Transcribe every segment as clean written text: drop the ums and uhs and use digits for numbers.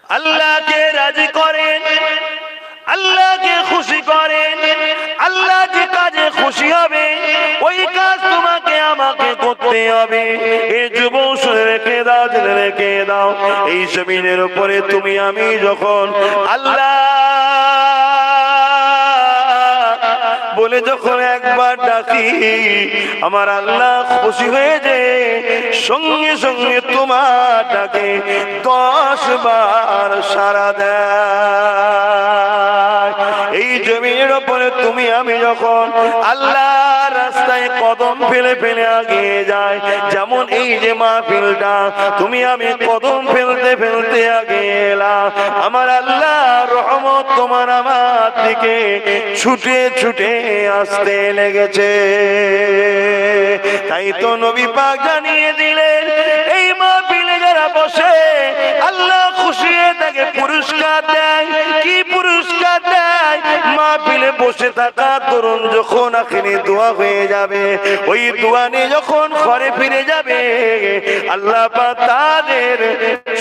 আল্লাহকে রাজি করেন, আল্লাহকে খুশি করেন। আল্লাহ যে কাজে খুশি হবে ওই কাজ তোমাকে আমাকে করতে হবে। এই যুবক শুনে রেখে দাও, জেনে রেখে দাও, এই জমিনের উপরে তুমি আমি যখন আল্লাহ বলে যখন একবার ডাকি, আমার আল্লাহ খুশি হয়ে যায়, সঙ্গে সঙ্গে তোমার ডাকে 10 বার সাড়া দেয়। এই জমিনের উপরে তুমি আমি যখন আল্লাহর রাস্তায় কদম ফেলে ফেলে এগিয়ে যাই, যেমন এই যে মাহফিলটা তুমি আমি কদম ফেলতে ফেলতে এগিয়ে এলাম, আমার আল্লাহ রহমত তোমার আমার দিকে ছুটে ছুটে আসতে লেগেছে। তাই তো নবী পাক জানিয়ে দিলেন, এই মাহফিলে যারা বসে আল্লাহ খুশি হয়ে তাকে পুরস্কার দেয়। কি পুরস্কার দেয়? মাহফিলে বসে থাকা তরুণ যখন আখিরি দোয়া হয়ে যাবে, ওই দোয়া নিয়ে যখন ঘরে ফিরে যাবে, আল্লাহ পাক তাদের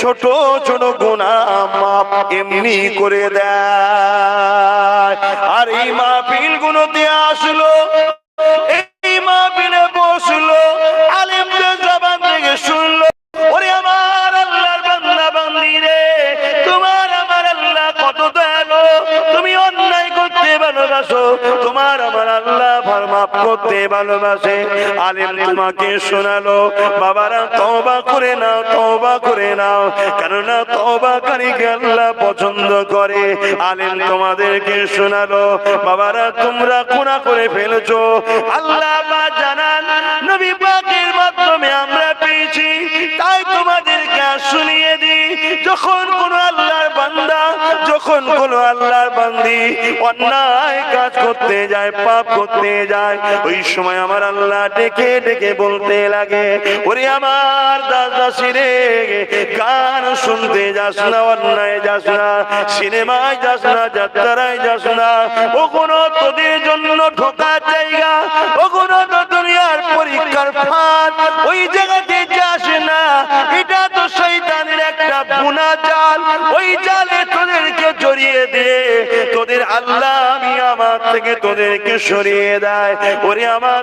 ছোট ছোট গুনাহ মাফ এমনি করে দেয়। আর এই মাহফিল গুলোতে আসলো, এই মাহফিলে বসলো, আলেমদের জবান থেকে শুনলো, ওরে আমার আল্লাহর বান্দা বান্দি রে, তোমার আমার আল্লাহ কত দয়ালু, তুমি অন্যায় করতে ভালোবাসো, তোমার আমার আল্লাহ মাফ করতে ভালোবাসে। আলেম তোমাকে শোনালো, বাবারা তওবা করে নাও, তওবা করে নাও, কেননা তওবাকারীকে আল্লাহ পছন্দ করে। আলেম তোমাদেরকে শোনালো, বাবারা তোমরা গুনাহ করে ফেলেছো, আল্লাহ পাক জানান নবী পাকের মাধ্যমে আমরা পেয়েছি, তাই তোমাদেরকে শুনিয়ে দিই, যখন কোন আল্লাহর বান্দা, যখন কোন আল্লাহর বান্দি অন্যায় কাজ করতে যায়, পাপ করতে যায়, ওই সময় আমার আল্লাহ ডেকে ডেকে বলতে লাগে, ওরে আমার দাসী রে, গান শুনতে যাস না, অন্যায় যাস না, সিনেমায় যাস না, যাত্রায় যাস না, ও কোন তোদের জন্য ঢোকার জায়গা, ও কোন দুনিয়ার পরীক্ষার ফাঁদ, ওই জায়গাতে যাস না, এটা তো শয়তানের একটা বুনা জাল, ওই জালে তোদেরকে জড়িয়ে দে, তোদের আল্লাহ আমি আমার থেকে তোদেরকে সরিয়ে দেয়। ওরে আমার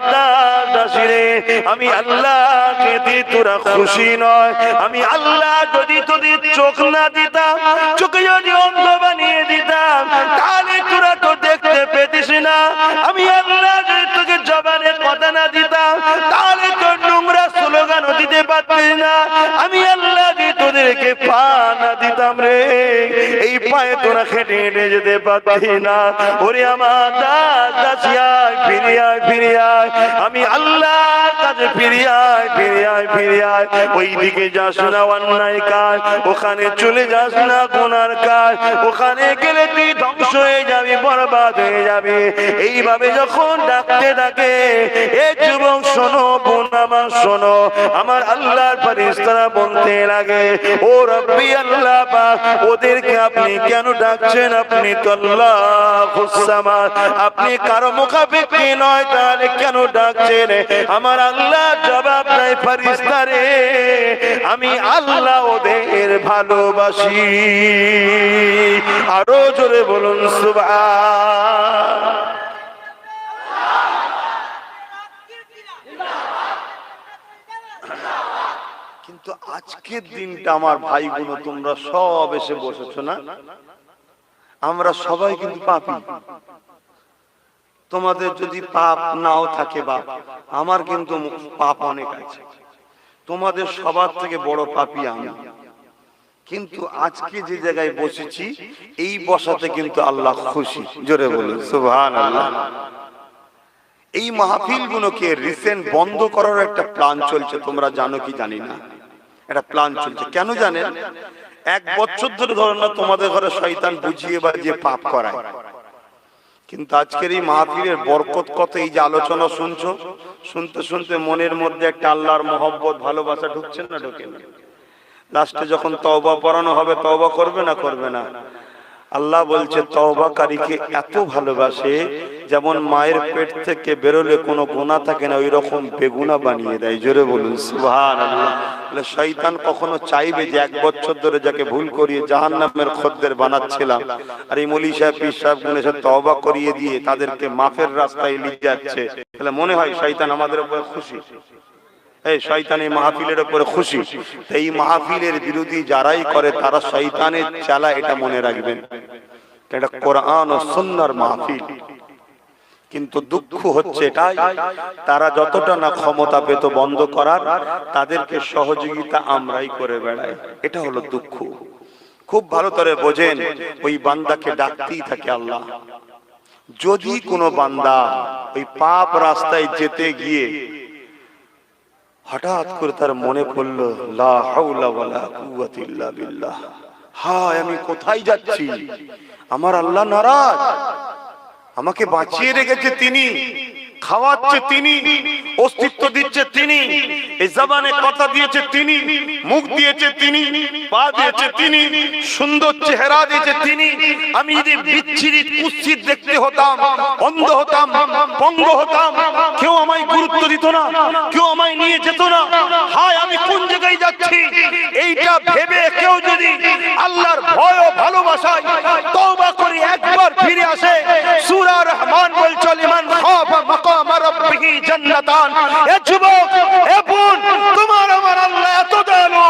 দাসী রে, আমি আল্লাহকে দিয়ে তোরা খুশি নয়, আমি আল্লাহ যদি তোদের চোখ না দিতাম, চোখে যদি অন্ধ বানিয়ে দিতাম, তাহলে তোরা তো দেখতে পেতিস না, আমি আল্লাহ যদি তোকে জবানে কথা না দিতাম, তাহলে তোর নোংরা স্লোগানও দিতে পারতিস না, আমি আল্লাহ যদি তোদেরকে পা না দিতাম রে, এই পায়ে তোরা হেঁটে হেঁটে যেতে পারতি না। ওরে আমার দাসী আয়, ফিরে আয়, ফিরে আয়, আমি আল্লাহ কাছে ফিরে আয়, ফিরে আয়, ফিরে আয়, ওই দিকে যাস না অন্যায় কাজ, ওখানে চলে যাস না গুনার কাজ, ওখানে গেলে তুই ধ্বংস হয়ে যাবি, বরবাদ হয়ে যাবে। এইভাবে যখন ডাকতে ডাকে, এ যুবক শোনো, বোন আমার শোনো, আমার আল্লাহর ফেরেশতারা বলতে লাগে, ও রব্বি আল্লাহ পাক, ওদেরকে আপনি কেন ডাকছেন? আপনি তো আল্লাহুস সামাদ, আপনি কারো মুখাপেক্ষী নয়, তাহলে কেন ডাকছেন? আমার আল্লাহ জবাব দেয়, ফেরেশতা রে, আমি আল্লাহ ওদের ভালোবাসি। আরো জোরে বলুন সুবহান। কিন্তু আজকের দিনটা আমার ভাইগুলো তোমরা সব এসে বসেছো না, আমরা সবাই কিন্তু পাপী। তোমাদের যদি পাপ নাও থাকে, বাপ আমার কিন্তু পাপ অনেক আছে, তোমাদের সবার থেকে বড় পাপী আমি। কিন্তু আজকে যে জায়গায় বসেছি, এই বসাতে কিন্তু আল্লাহ খুশি। জোরে বলুন সুবহানাল্লাহ। এই মাহফিল গুলোকে রিসেন্ট বন্ধ করার একটা প্ল্যান চলছে, তোমরা জানো কি জানি না, একটা প্ল্যান চলছে। কেন জানেন? 1 বছর ধরে ধরো না তোমাদের ঘরে শয়তান বুঝিয়ে বাজিয়ে পাপ করায়, কিন্তু আজকের এই মাহফিলের বরকত কত, এই যে আলোচনা শুনছো, শুনতে শুনতে মনের মধ্যে একটা আল্লাহর মহব্বত, ভালোবাসা ঢুকছে না, ঢোকে না? লাস্টে যখন তওবা পড়ানো হবে, তওবা করবে না, করবে না? আল্লাহ বলছে তওবাকারীকে এত ভালোবাসে যেমন মায়ের পেট থেকে বেরোলে কোনো গুনাহ থাকে না ওই রকম বেগুনা বানিয়ে দেয়। জোরে বলুন সুবহানাল্লাহ। তাহলে শয়তান কখনো চাইবে যে 1 বছর ধরে যাকে ভুল করিয়ে জাহান্নামের খদ্দের বানাচ্ছিলাম আর এই মৌলভী সাহেব পীর সাহেব গুলো এসে তওবা করিয়ে দিয়ে তাদেরকে মাফের রাস্তায় নিয়ে যাচ্ছে, তাহলে মনে হয় শয়তান আমাদের উপর খুশি? এই শয়তান এই মাহফিলের উপরে খুশি। এই মাহফিলের বিরোধী যারাই করে তারা শয়তানের চালা, এটা মনে রাখবেন। এটা কোরআন ও সুন্নাহর মাহফিল। কিন্তু দুঃখ হচ্ছে এটাই, তারা যতটা না ক্ষমতা পেত বন্ধ করার, তাদেরকে সহযোগিতা আমরাই করে বেড়াই। এটা হলো দুঃখ। খুব ভালো করে বোঝেন, ওই বান্দাকে ডাকতেই থাকে আল্লাহ। যদি কোনো বান্দা ওই পাপ রাস্তায় যেতে গিয়ে হঠাৎ করে তার মনে পড়লো লা হাওলা ওয়ালা কুওয়াতা ইল্লা বিল্লাহ, হায় আমি কোথায় যাচ্ছি, আমার আল্লাহ নারাজ, আমাকে বাঁচিয়ে রেখেছে তিনি, খাওয়াচ্ছে তিনি, অস্তিত্ব দিচ্ছে তিনি, এই জবানে কথা দিয়েছে তিনি, মুখ দিয়েছে তিনি, পা দিয়েছে তিনি, সুন্দর চেহারা দিয়েছে তিনি। আমি যদি বিচ্ছিরি কুৎসিত দেখতে হতাম, অন্ধ হতাম, পঙ্গু হতাম, কেউ আমায় গুরুত্ব দিত না, কেউ আমায় নিয়ে যেত না, হায় আমি কোন জায়গায় যাচ্ছি, এইটা ভেবে কেউ যদি আল্লাহর ভয় ও ভালোবাসায় তওবা করে একবার ফিরে আসে, সূরা রহমান বলছে লিমান খাফা মাকাম রাব্বিহি জান্নাতান। এ যুবক, এ বোন, তোমার আমার আল্লাহ এত দয়ালু,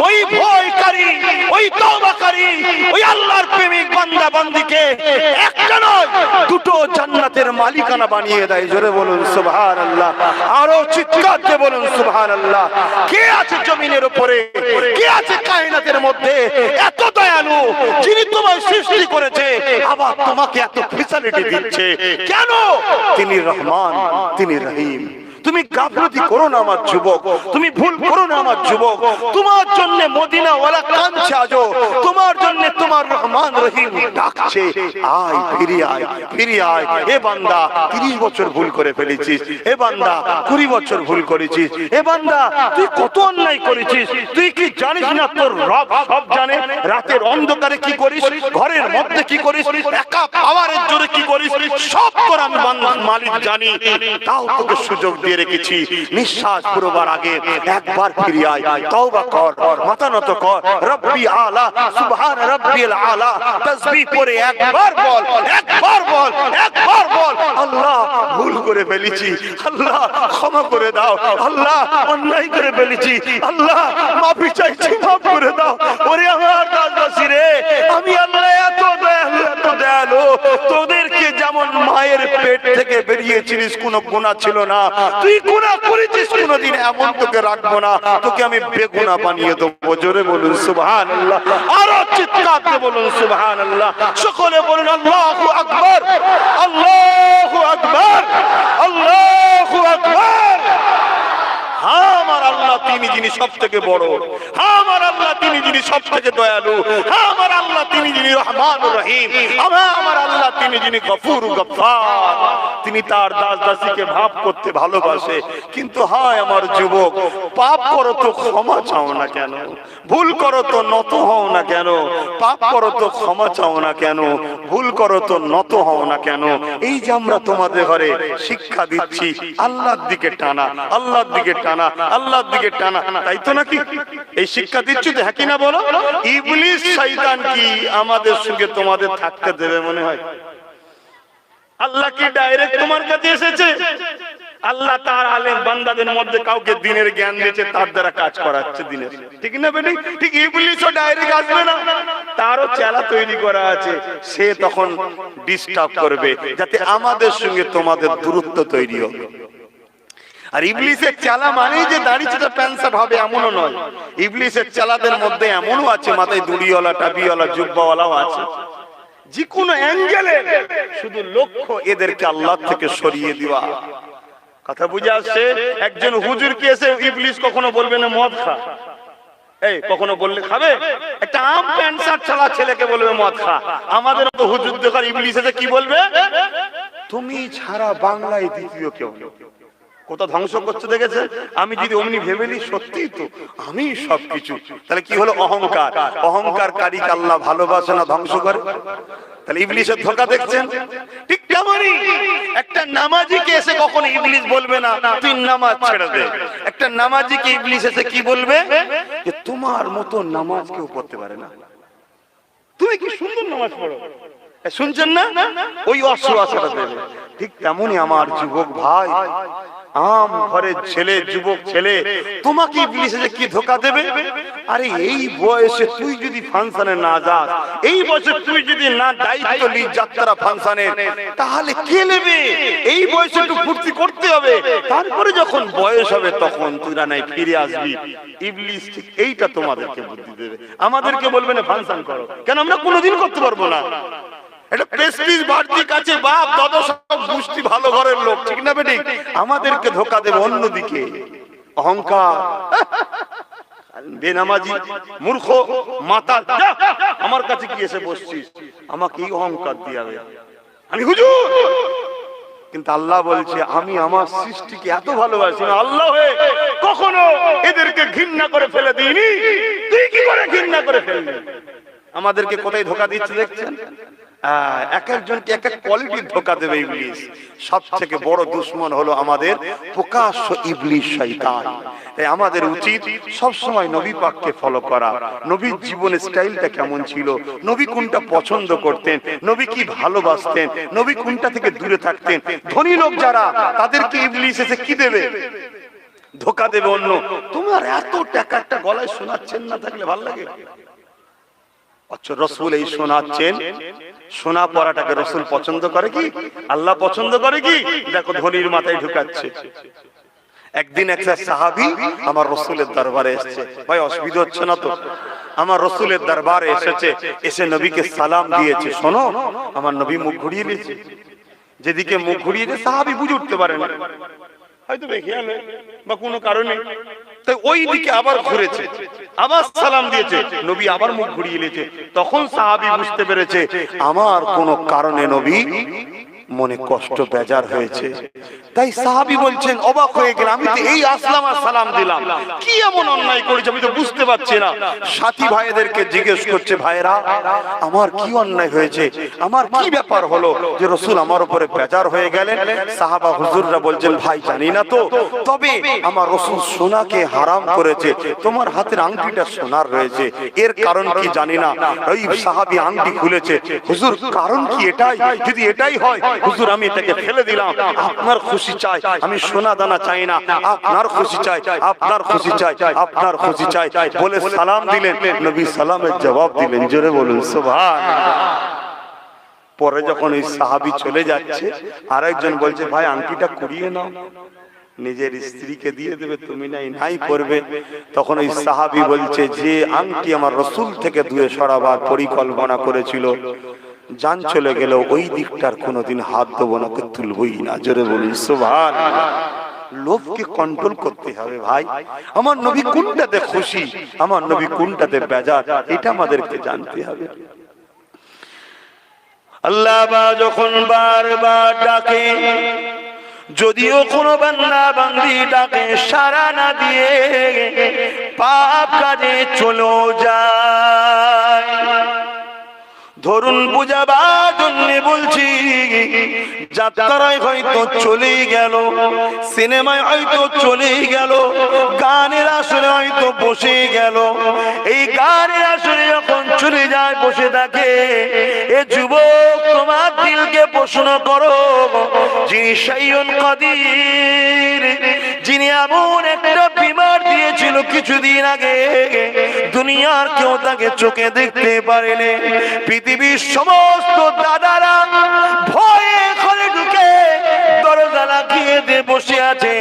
ওই ভয়কারী, ওই তওবাকারী, ওই আল্লাহর প্রেমিক বান্দা বান্দীকে একটা নয় দুটো জান্নাতের মালিকানা বানিয়ে দেয়। জোরে বলুন সুবহানাল্লাহ, আরো চিৎকার দিয়ে বলুন সুবহানাল্লাহ। কে আছে জমিনের উপরে, কে আছে কায়নাতের মধ্যে এত দয়ালু, যিনি তোমায় সৃষ্টি করেছে আবার তোমাকে এত ফ্যাসিলিটি দিচ্ছে? কেন? তিনি রহমান, তিনি রহিম। তুমি গাফলতি করো না আমার যুবক, তুমি ভুল করো না আমার যুবক। তোমার জন্য মদিনা ওয়ালা কাঁদছে আজো, তোমার জন্য তোমার রহমান রহিম ডাকছে, আয় ফিরে আয়, ফিরে আয়। এ বান্দা 30 বছর ভুল করে ফেলেছিস, এ বান্দা 20 বছর ভুল করেছিস, এ বান্দা তুই কত অন্যায় করেছিস, তুই কি জানিস না তোর রব সব জানে? রাতের অন্ধকারে কি করিস, ঘরের মধ্যে কি করিস, একা পাওয়ারের জোরে কি করিস, সব তোর আমি মালিক জানি। তাও তোকে সুযোগ দিয়ে রেখেছি, নিঃশ্বাস পুরোবার আগে একবার ফিরে আয়, তওবা কর, মাথা নত কর, রব্বি আলা সুবহান রাব্বিল আলা তাসবিহ পড়ে একবার বল, একবার বল, একবার বল, আল্লাহ ভুল করে ফেলেছি, আল্লাহ ক্ষমা করে দাও, আল্লাহ অন্যায় করে ফেলেছি, আল্লাহ মাফি চাইছি, মাফ করে দাও। ওরে আমার দাসী রে, আমি আল্লাহ এত দয়ালু, এত দয়ালু, তোদেরকে যেমন মায়ের পেট থেকে বেরিয়েছিলিস কোনো গুনাহ ছিল না, তুই গুনাহ করেছিস কোনদিন, এমন তোকে রাখবো না, তোকে আমি বেগুনাহ বানিয়ে দেবো। জোরে বলুন সুবহানাল্লাহ, আরো চিৎকার দিয়ে বলুন সুবহানাল্লাহ। সকলে বলুন আল্লাহু আকবার, আল্লাহু আকবার, আল্লাহু আকবার। হ্যাঁ আমার আল্লাহ তিনি যিনি সব থেকে বড়, হ্যাঁ আমার আল্লাহ তিনি যিনি সব থেকে দয়ালু, হ্যাঁ আমার আল্লাহ তিনি যিনি রহমান রহিম, আমার আল্লাহ তিনি যিনি গফুর গফফার, তিনি তার দাস দাসীকে মাফ করতে ভালোবাসে। কিন্তু হায় আমার যুবক, পাপ করো তো ক্ষমা চাও না কেন, ভুল করো তো নত হও না কেন, পাপ করো তো ক্ষমা চাও না কেন, ভুল করো তো নত হও না কেন? এই যে আমরা তোমাদের ঘরে শিক্ষা দিচ্ছি আল্লাহর দিকে টানা, আল্লাহর দিকে টানা, আল্লাহর দিকে টানা, তাই তো নাকি? এই শিক্ষা দিচ্ছি তো, হ্যাঁ কি না বলো? ইবলিস শয়তান কি আমাদের সঙ্গে তোমাদের থাকতে দেবে মনে হয়? আল্লাহ কি ডাইরেক্ট তোমার কাছে এসেছে? আল্লাহ তার আলেম বান্দাদের মধ্যে কাউকে দিনের জ্ঞান দিয়েছে, তার দ্বারা কাজ করাচ্ছে দিনের, ঠিক না বেটি? ঠিক ইবলিসও ডাইরেক্ট আসবে না, তারও চেলা তৈরি করা আছে, সে তখন ডিস্টার্ব করবে যাতে আমাদের সঙ্গে তোমাদের দূরত্ব তৈরি হবে। আর ইবলিসের চালা মানেই যে দাড়িটা প্যান্সাট হবে এমনও নয়। ইবলিসের চালাদের মধ্যে এমনও আছে মাথায় দুড়িওয়ালা, টাবিওয়ালা, জুব্বাওয়ালাও আছে। যে কোনো অ্যাঙ্গেলে শুধু লক্ষ্য এদেরকে আল্লাহ থেকে সরিয়ে দেওয়া। কথা বুঝে আসছে? একজন হুজুরকে এসে ইবলিস কখনো বলবে না মদ খা, এই কখনো বললে খাবে? একটা আম প্যান্ট শার্ট চালা ছেলেকে বলবে মদ খা। আমাদের তো হুজুর দেখার ইবলিস এসে কি বলবে? তুমি ছাড়া বাংলায় দ্বিতীয় কেউ নেই। কোথা ধ্বংস করছে দেখেছেন? আমি যদি অমনি ভেবে নিই সত্যি তো আমি সবকিছু, তাহলে কি হলো? অহংকার। অহংকার কারীকে আল্লাহ ভালোবাসে না, ধ্বংস করে। তাহলে ইবলিসের ধোঁকা দেখছেন? ঠিক তেমনই একটা নামাজিকে এসে কখনো ইবলিস বলবে না তুই নামাজ ছেড়ে দে। একটা নামাজিকে ইবলিস এসে কি বলবে? যে তোমার মতো নামাজ কেউ পড়তে পারে না, তুমি কি সুন্দর নামাজ পড়ো। শুনছেন না? ওই অশ্বাসটা দেবে। ঠিক তেমনই আমার যুবক ভাই, আম ঘরের ছেলে, যুবক ছেলে, তোমাকে ইবলিস এসে কি ধোঁকা দেবে? আরে এই বয়সে তুই যদি ফাংশনে না যাস, এই বয়সে তুই যদি না দায়িত্ব নিস যাত্রা ফাংশনের, তাহলে কে নেবে? এই বয়সে একটু ফুর্তি করতে হবে, তারপরে যখন বয়স হবে তখন তুই নাই ফিরে আসবি। ইবলিস ঠিক এইটা তোমাদেরকে বুদ্ধি দেবে, আমাদেরকে বলবে না ফাংশন করো। কেন? আমরা কোনোদিন করতে পারবো না। এটা প্রেস্টিজ বাড়তি কাছে, বাপ দাদা সব গোষ্ঠী ভালো ঘরের লোক, ঠিক না বেটি? আমাদেরকে ধোঁকা দেবে অন্যদিকে। অহংকার, বেনামাজি, মূর্খ, মাতাল, আমার কাছে কি এসে বসছিস? আমাকে এই অহংকার দিয়ে আমি হুজুর। কিন্তু আল্লাহ বলছে আমি আমার সৃষ্টিকে এত ভালোবাসি না, আল্লাহ হয়ে কখনো এদেরকে ঘৃণা করে ফেলে দিইনি। তুই কি করে ঘৃণা করে ফেললি? আমাদেরকে কোথায় ধোঁকা দিচ্ছে দেখছেন? এক একজনকে এক এক কোয়ালিটির ধোঁকা দেবে ইবলিস। সব থেকে বড় দুশমন হলো আমাদের প্রকাশ্য ইবলিস, শয়তান। তাই আমাদের উচিত সব সময় নবী পাককে ফলো করা। নবীর জীবনের স্টাইলটা কেমন ছিল, নবী কোনটা পছন্দ করতেন, নবী কি ভালোবাসতেন, নবী কোনটা থেকে দূরে থাকতেন। ধনী লোক যারা, তাদেরকে ইবলিস এসে কি দেবে? ধোঁকা দেবে অন্য। তোমার এত টাকা একটা গলায় শোনাচ্ছেন না থাকলে ভালো লাগে? আচ্ছা, রসুল এই শোনাচ্ছেন, সোনা পরাটাকে রসুল পছন্দ করে কি? আল্লাহ পছন্দ করে কি? দেখো ধনির মাথায় ঢুকাচ্ছে। একদিন একটা সাহাবী আমার রসুলের দরবারে এসেছে। ভাই অসুবিধা হচ্ছে না তো? আমার রসুলের দরবারে এসেছে, এসে নবীকে সালাম দিয়েছে। শোনো, আমার নবী মুখ ঘুরিয়ে নিয়েছে। যেদিকে মুখ ঘুরিয়ে দিয়ে সাহাবী বুঝে উঠতে পারে না, হয়তো বেখেয়ালে বা কোনো কারণে, তাই ওই দিকে আবার ঘুরেছে, আবার সালাম দিয়েছে। নবী আবার মুখ ঘুরিয়ে নিয়েছে। তখন সাহাবী বুঝতে পেরেছে আমার কোনো কারণে নবী মনে কষ্ট বেজার হয়েছে। তাই সাহাবী বলছেন অবাক হয়ে গেলাম, আমি তো এই আসলাম আর সালাম দিলাম, কি এমন অন্যায় করেছে আমি তো বুঝতে পারছি না। সাথী ভাইদেরকে জিজ্ঞেস করছে, ভাইরা আমার কি অন্যায় হয়েছে, আমার কি ব্যাপার হলো যে রসুল আমার উপরে বেজার হয়ে গেলেন? সাহাবা হুজুররা বলছেন, ভাই জানি না তো, তবে আমার রসুল সোনাকে হারাম করেছে, তোমার হাতের আংটিটা সোনার রয়েছে, এর কারণ কি জানি না। ওই সাহাবী আংটি খুলেছে, হুজুর কারণ কি এটাই? যদি এটাই হয় হুজুর আমি এটাকে ফেলে দিলাম, আপনার খুশি চাই, আমি সোনা দানা চাই না, আপনার খুশি চাই, আপনার খুশি চাই, আপনার খুশি চাই বলে সালাম দিলেন। নবী সালামের জবাব দিলেন, জোরে বলুন সুবহানাল্লাহ। পরে যখন ওই সাহাবী চলে যাচ্ছে, আরেকজন বলছে, ভাই আংটিটা কুড়িয়ে নাও, নিজের স্ত্রীকে দিয়ে দেবে, তুমি নাই করবে। তখন ওই সাহাবী বলছে, যে আংটি আমার রসুল থেকে দূরে সরাবার পরিকল্পনা করেছিল, জান চলে গেল, ওই দিকটার কোনোদিন হাত দেবো না, তুলবই না। জোরে বলুন সুবহানাল্লাহ। লোভকে কন্ট্রোল করতে হবে ভাই। আমার নবী কোনটাতে খুশি, আমার নবী কোনটাতে বেজার, এটা আমাদেরকে জানতে হবে। আল্লাহ যখন বারবার ডাকে, যদিও কোনো বান্দা বান্দি ডাকে সাড়া না দিয়ে পাপ কাজে চলে যায়। ধরুন বুঝাবার জন্য বলছি, যাত্রায় হয়তো চলেই গেল, সিনেমায় হয়তো চলেই গেল, গানের আসরে হয়তো বসে গেল। এই গানের আসরে যখন চলে যায়, বসে থাকে, এ যুবক তোমার দিলকে প্রশ্ন করো, যিনি শাইউন কাদির, যিনি এমন একটা বিমার দিয়েছিল কিছুদিন আগে, দুনিয়ার কেউ তাকে চোখে দেখতে পারেনি। পৃথিবীর সমস্ত দাদারা ভয়ে ঘরে ঢুকে দরজা লাগিয়ে দিয়ে বসে আছে,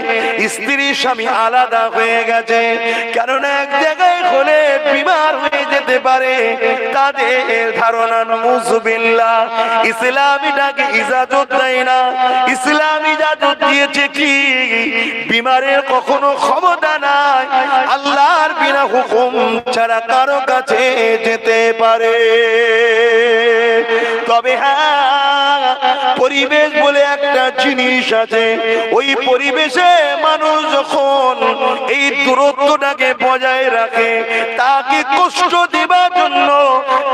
স্ত্রী স্বামী আলাদা হয়ে গেছে, কারণ এক জায়গায় হলে বিমার হয়ে যেতে পারে তাদের ধারণা। নাউযুবিল্লাহ। ইসলামীটাকে ইজাজত দেয় না। ইসলাম ইজাজত দিয়েছে কি, বিমারের কখনো ক্ষমতা নাই আল্লাহর বিনা হুকুম ছাড়া কারো কাছে যেতে পারে। তবে হ্যাঁ, পরিবেশ বলে একটা জিনিস আছে, ওই পরিবেশে মানুষ যখন এই দূরত্বটাকে বজায় রাখে, তাকে কষ্ট দেবার জন্য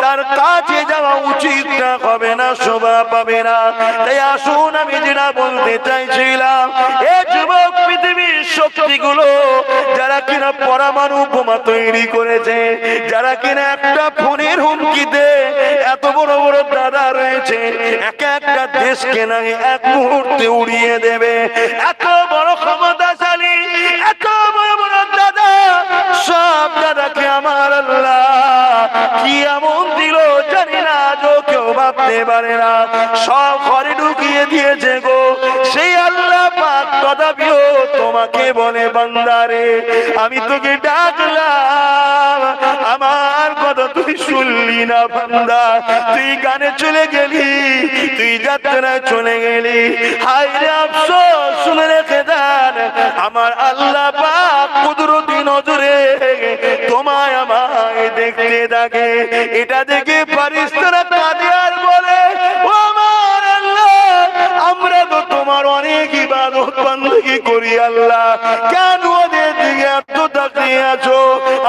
তার কাছে যাওয়া উচিত না, হবে না, শোভা পাবে না। তাই আসুন, আমি যেটা বলতে চাইছিলাম, এই যুবক পৃথিবীর শক্তিগুলো যারা কিনা পরমাণু বোমা তৈরি করেছে, যারা কিনা একটা ফোনের হুমকিতে এত বড় বড় দাদা রয়েছে, একটা দেশকে না এক মুহূর্তে উড়িয়ে দেবে, এত বড় ক্ষমতাশালী, এত বড় বড় দাদা, সব দাদাকে আমার আল্লাহ কি এমন দিল জানি না, কেউ ভাবতে পারে না। সব ঘরে ঢুকিয়ে দিয়েছে গো সেই আল্লাহ পাক। তথাপিও তোমাকে বলে, বান্দারে আমি তোকে ডাকলাম, আমার কথা তুই শুনলি না বান্দা, তুই গানে চলে গেলি, তুই যাত্রায় চলে গেলি। হায় রে আফসোস, শুনে রেখে দেন, আমার আল্লাহ পাক কুদরতি নজরে তোমায় আমায় দেখতে থাকে। এটা দেখে ফারিস্তারা কাঁদে আর বলে, ও আমার আল্লাহ, আমরা তো তোমার অনেক ইবাদত বندگی করি আল্লাহ, কেন ওদের দিকে এত তাকিয়ে আছো?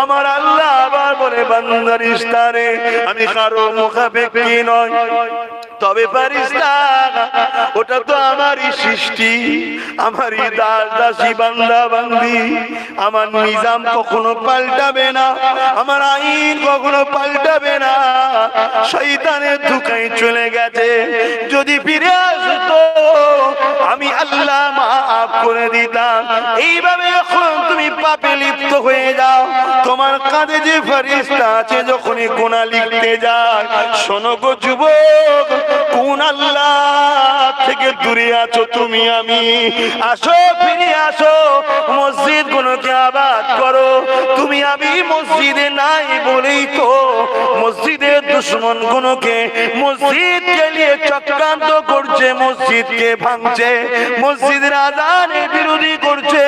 আমার আল্লাহ আবার বলে, বান্দার ইস্তারে আমি কারো মুখাপেক্ষী নয়, তবে ফারিস্তা ওটা তো আমারই সৃষ্টি, আমারই দাস দাসী বান্দা বান্দি। আমার নিজাম কখনো পাল্টাবে না, আমার আইন কখনো পাল্টাবে না। শয়তানের ধোঁকায় চলে গেছে, যদি ফিরে আসতো আমি আল্লাহ মাফ করে দিতাম। এইভাবে যখন তুমি পাপে লিপ্ত হয়ে যাও, তোমার কাঁধে যে ফেরেশতা আছে যখনই গুনাহ লিখতে যায়, শোনো গো যুবক, কোন আল্লাহ থেকে দূরে আছো তুমি আমি, আসো ফিরে আসো, মসজিদ গুলোকে আবাদ করো। তুমি আমি মসজিদে নাই বলেই তো মসজিদের দুশ্মন গুলোকে মসজিদকে নিয়ে চক্রান্ত করছে, মসজিদকে ভাঙছে, মসজিদের আযানের বিরোধী করছে।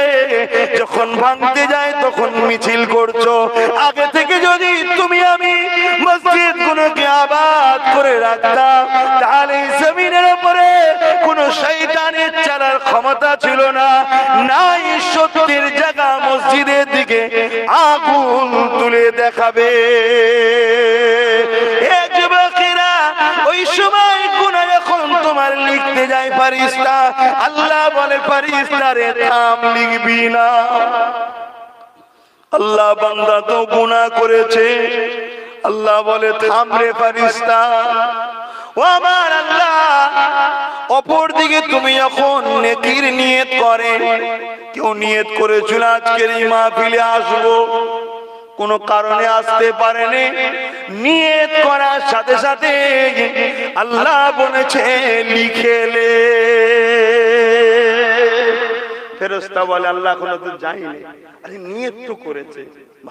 যখন ভাঙতে যায় তখন মিছিল করছো। আগে থেকে যদি তুমি আমি মসজিদ গুলোকে আবাদ করে রাখতাম, তাহলে জমিনের উপরে কোন শয়তানের চালার ক্ষমতা ছিল না। নাই সত্যের জায়গা মসজিদের দিকে আগুন তুলে দেখাবে। এ যুবকেরা, ওই সময় গুনাহ যখন তোমার লিখতে যায় ফেরেশতা, আল্লাহ বলে ফেরেশতারে থাম, লিখবি না। আল্লাহ বান্দা তো গুনাহ করেছে, আল্লাহ বলে থাম রে ফেরেশতা। ও আমার আল্লাহ, অপর দিকে তুমি যখন নেকির নিয়ত করে, কেউ নিয়ত করেছিল আজকের এই মাহফিলে আসবো, কোন কারণে আসতে পারেনি, নিয়ত করার সাথে সাথে আল্লাহ বলেছে লিখেলে। ফেরেশতা বলে আল্লাহ কোনো তো যায়নি, আরে নিয়ত তো করেছে,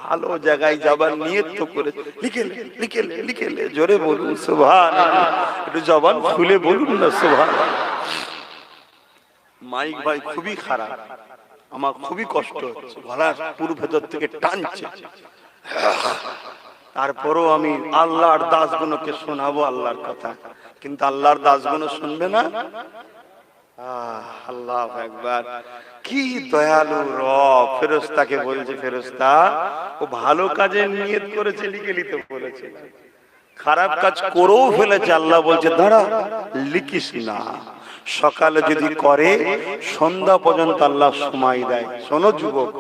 ভালো জায়গায় যাবার নিয়ত তো করেছে, লিখেলে লিখেলে লিখেলে। জোরে বলুন সুবহানাল্লাহ, একটু জবান খুলে বলুন না সুবহানাল্লাহ। মাইক ভাই খুবই খারাপ, আমার খুবই কষ্ট হচ্ছে, গলার পুরো ভেতর থেকে টানছে। তারপরও আমি আল্লাহর দাসগুলোকে শোনাবো আল্লাহর কথা, কিন্তু আল্লাহর দাসগুলো শুনবে না। আল্লাহু আকবার, কি দয়ালু রব। ফেরেশতাকে বলছে, ফেরেশতা ও ভালো কাজে নিয়ত করেছে, লিখে নিতে বলেছে, খারাপ কাজ করেও ফেলেছে। আল্লাহ বলছে দাঁড়া, লিখিস না, সকালে যদি করে সন্ধ্যা পর্যন্ত আল্লাহ সময় দেয়। শোনো যুবক,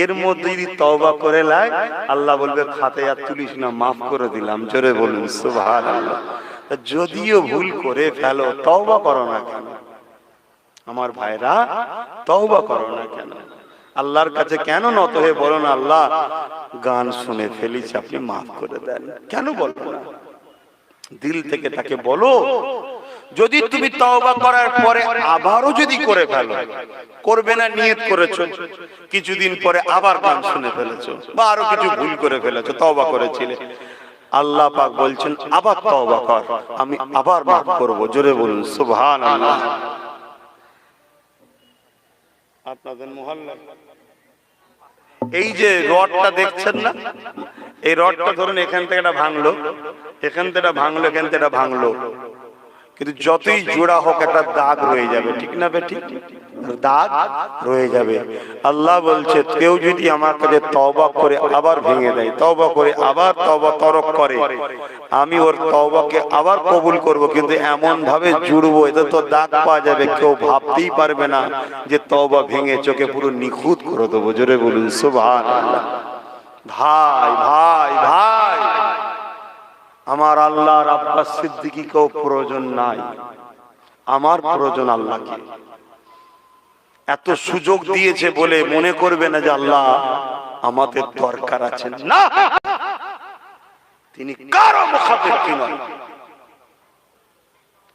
এর মধ্যে যদি তওবা করে লাই, আল্লাহ বলবে খাতায় আর তুলিস না, মাফ করে দিলাম। জোরে বলুন সুবহানাল্লাহ। যদিও ভুল করে ফেলো, তওবা করো না কেন আমার ভাইরা? তওবা করো না কেন? আল্লাহর কাছে কেন নত হয়ে বলো না, আল্লাহ গান শুনে ফেলেছি, আপনি মাফ করে দেন? কেন বলবো না? দিল থেকে তাকে বলো। যদি তুমি তওবা করার পরে আবারও যদি করে ফেলো, করবে না নিয়ত করেছো, কিছুদিন পরে আবার গান শুনে ফেলেছো বা আরো কিছু ভুল করে ফেলেছো, তওবা করেছিলে, আল্লাহ পাক বলছেন আবার তওবা কর, আমি আবার মাফ করব। জোরে বলুন সুবহানাল্লাহ। আপনাদের মহল্লা এই যে রডটা দেখছেন না, এই রডটা ধরুন এখান থেকে এটা ভাঙলো, এখান থেকে এটা ভাঙলো, এখান থেকে এটা ভাঙলো, কিন্তু যতই জোড়া হোক একটা দাগ রয়ে যাবে, ঠিক না বে ঠিক? দাগ রয়ে যাবে। আল্লাহ বলছে কেউ যদি আমার কাছে তওবা করে আবার ভেঙে দেয়, তওবা করে আবার তওবা তরক করে, আমি ওর তওবাকে আবার কবুল করব, কিন্তু এমন ভাবে জুড়বো এতে তো দাগ পাওয়া যাবে, কেউ ভাবতেই পারবে না যে তওবা ভেঙে চোখে পুরো নিখুঁত করে দেবো। জোরে বলুন সুবহানাল্লাহ। ভাই ভাই ভাই, আমার আল্লাহর আব্বাস সিদ্দিকীকেও প্রয়োজন নাই, আমার প্রয়োজন আল্লাহকে। এত সুযোগ দিয়েছে বলে মনে করবে না যে আল্লাহ আমাদের দরকার আছে, না, তিনি কারো মুখাপেক্ষী নয়।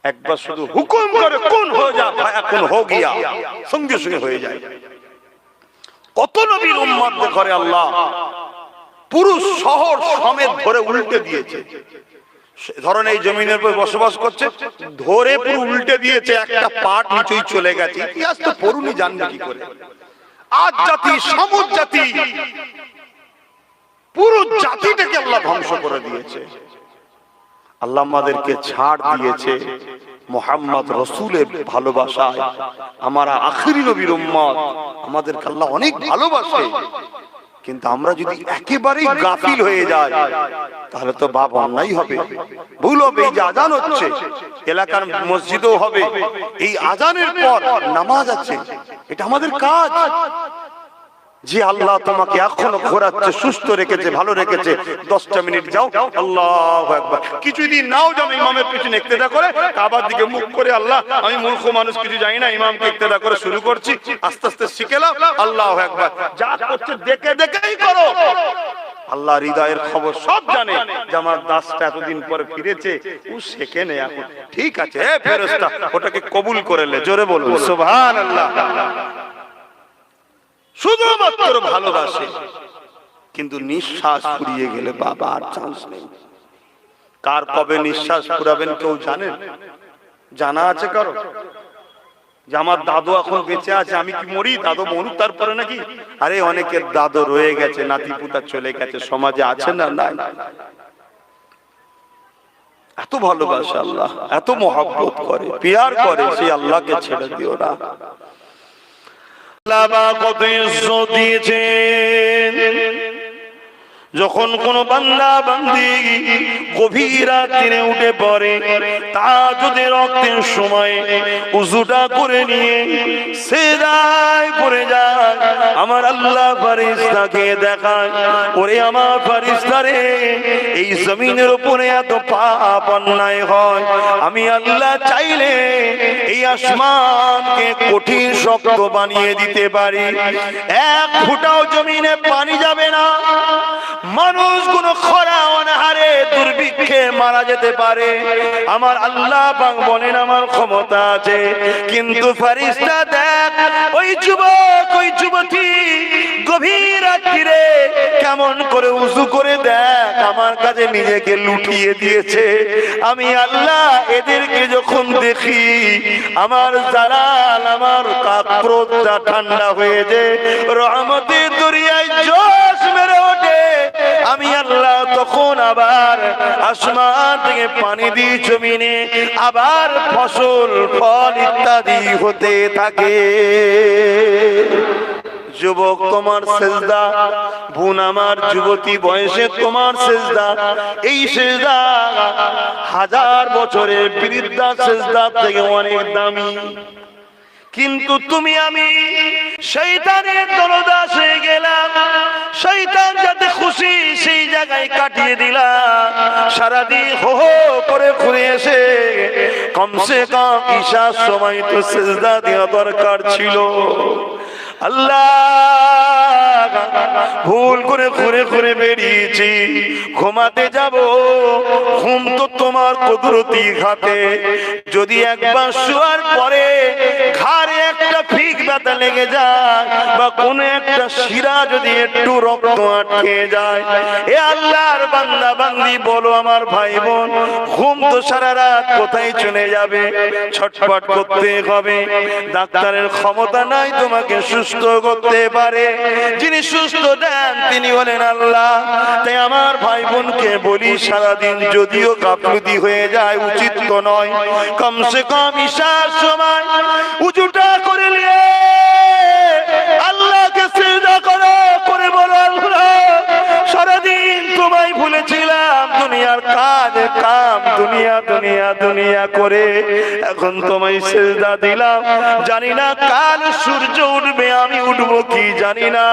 একবার শুধু হুকুম করে কোন হয়ে যা, এখন হো গিয়া, সঙ্গে সঙ্গে হয়ে যায়। কত নবীর উম্মতদের ঘরে আল্লাহ পুরো শহর সমেত ধরে উল্টে দিয়েছে। ধরেন এই জমিনের উপর বসবাস করছে, ধরে পুরো উল্টে দিয়েছে, একটা পাট নিচেই চলে গেছে। ইতিহাস তো পড়ুনি, জানবে কি করে? আজ জাতি, সমুদ জাতি, পুরো জাতিটাকে আল্লাহ ধ্বংস করে দিয়েছে। আল্লাহ আমাদেরকে ছাড় দিয়েছে মুহাম্মদ রাসূলের ভালোবাসায়। আমরা আখিরি নবীর উম্মত, আমাদেরকে আল্লাহ অনেক ভালোবাসে। কিন্তু আমরা যদি একেবারেই গাফিল হয়ে যাই তাহলে তো বাপ অন্যায় হবে, ভুল হবে। এই যে আজান হচ্ছে, এলাকার মসজিদও হবে, এই আজানের পর নামাজ আছে, এটা আমাদের কাজ। যে আল্লাহ তোমাকে এখনো ঘোরাচ্ছে, সুস্থ রেখেছে, ভালো রেখেছে, 10টা মিনিট যাও, আল্লাহু আকবার। কিছুদিন নাও যাও, ইমামের পিছনে ইক্তেদা করে কাবার দিকে মুখ করে, আল্লাহ আমি মূর্খ মানুষ, কিছু জানি না, ইমামকে ইক্তেদা করে শুরু করছি, আস্তে আস্তে শিখে নাও, আল্লাহু আকবার। যা করছে দেখে দেখেই করো। আল্লাহ হৃদয়ের খবর সব জানে যে আমার দাসটা এতদিন পরে ফিরেছে, ও শেখে নে এখন, ঠিক আছে, এ ফেরেশতা ওটাকে কবুল করে লে। জোরে বলুন সুবহানাল্লাহ। শুধুমাত্র ভালোবাসে, কিন্তু নিঃশ্বাস ফুরিয়ে গেলে বাবা আর চান্স নেই। কার কবে নিঃশ্বাস ফুরাবেন কেউ জানেন? জানা আছে কারো? যে আমার দাদু এখন বেঁচে আছে, আমি কি মরি, দাদু মরুক তারপরে নাকি? আরে অনেকের দাদু রয়ে গেছে, নাতি পুতা চলে গেছে, সমাজে আছে না? না, এত ভালোবাসে আল্লাহ, এত মহব্বত করে, পিয়ার করে, সেই আল্লাহকে ছেড়ে দিও না। কত ইজ্জত দিয়েছেন। যখন কোন বান্দা বান্দি গভীর রাতে উঠে পড়ে, তাহাজ্জুদের রক্তের সময় উযুটা করে নিয়ে সিজদায় পড়ে যায়, আমার আল্লাহ ফেরেশতাকে দেখায়, ওরে আমার ফেরেশতা রে, এই জমিনের উপরে এত পাপ অন্যায় হয়, আমি আল্লাহ চাইলে এই আসমানকে কঠিন শক্ত বানিয়ে দিতে পারি, এক ফোঁটাও জমিনে পানি যাবে না, মানুষ কোন খরা অনাহারে দুর্ভিক্ষে মারা যেতে পারে, আমার আল্লাহ পাক বলেন আমার ক্ষমতা আছে। কিন্তু ফেরেশতা দেখ, ওই যুবক ওই যুবতী গভীর রাত্রিরে কেমন করে উযু করে দেখ আমার কাছে নিজেকে লুটিয়ে দিয়েছে, আমি আল্লাহ এদেরকে যখন দেখি আমার জালাল, আমার কাকরোদটা ঠান্ডা হয়ে যায়, রহমতের দরিয়ায় জোশ মেরে ওঠে, আমি আল্লাহ তখন আবার আসমান থেকে পানি দিই জমিনে, আবার ফসল ফল ইত্যাদি হতে থাকে। যুবক তোমার সেজদা, বোন আমার যুবতী বয়সে তোমার সেজদা, এই সেজদা 1000 বছরের বৃদ্ধা সেজদা থেকে অনেক দামি। কিন্তু তুমি আমি শয়তানের দরদাস হয়ে গেলাম, শয়তান যাতে খুশি সেই জায়গায় কাটিয়ে দিলাম, সারাদিন হো হো করে ঘুরে এসে কমসে কম ঈশার সময় তো সিজদা দেওয়া দরকার ছিল। আল্লাহ ভুল করে ঘুরে ঘুরে বেরিয়েছি, ঘুমাতে যাব, ঘুম তো তোমার কুদরতি হাতে, যদি একবার শোয়ার পরে ঘাড়ে একটা ফিক ব্যথা লেগে যায় বা কোন একটা শিরা যদি একটু রক্ত আটকে যায়, এ আল্লাহর বান্দা বান্দি বলো আমার ভাই বোন, ঘুম তো সারা রাত কোথায় চলে যাবে? ছটফট করতে হবে। ডাক্তারের ক্ষমতা নাই তোমাকে সুস্থ করতে পারে, যিনি সুস্থ দেন তিনি হলেন আল্লাহ। তাই আমার ভাই বোনকে বলি, সারাদিন যদিও গাফলতি হয়ে যায়, উচিত তো নয়, কমসে কম ঈশার সময় উজুটা করে নিয়ে আল্লাহকে সিজদা করো, করে বলো আল্লাহ সারাদিন তোমায় ভুলেছিলাম, দুনিয়ার কাজ কাম দুনিয়া দুনিয়া দুনিয়া করে এখন তোমায় সিজদা দিলাম, জানি না কাল সূর্য উঠবে আমি উঠবো কি জানি না,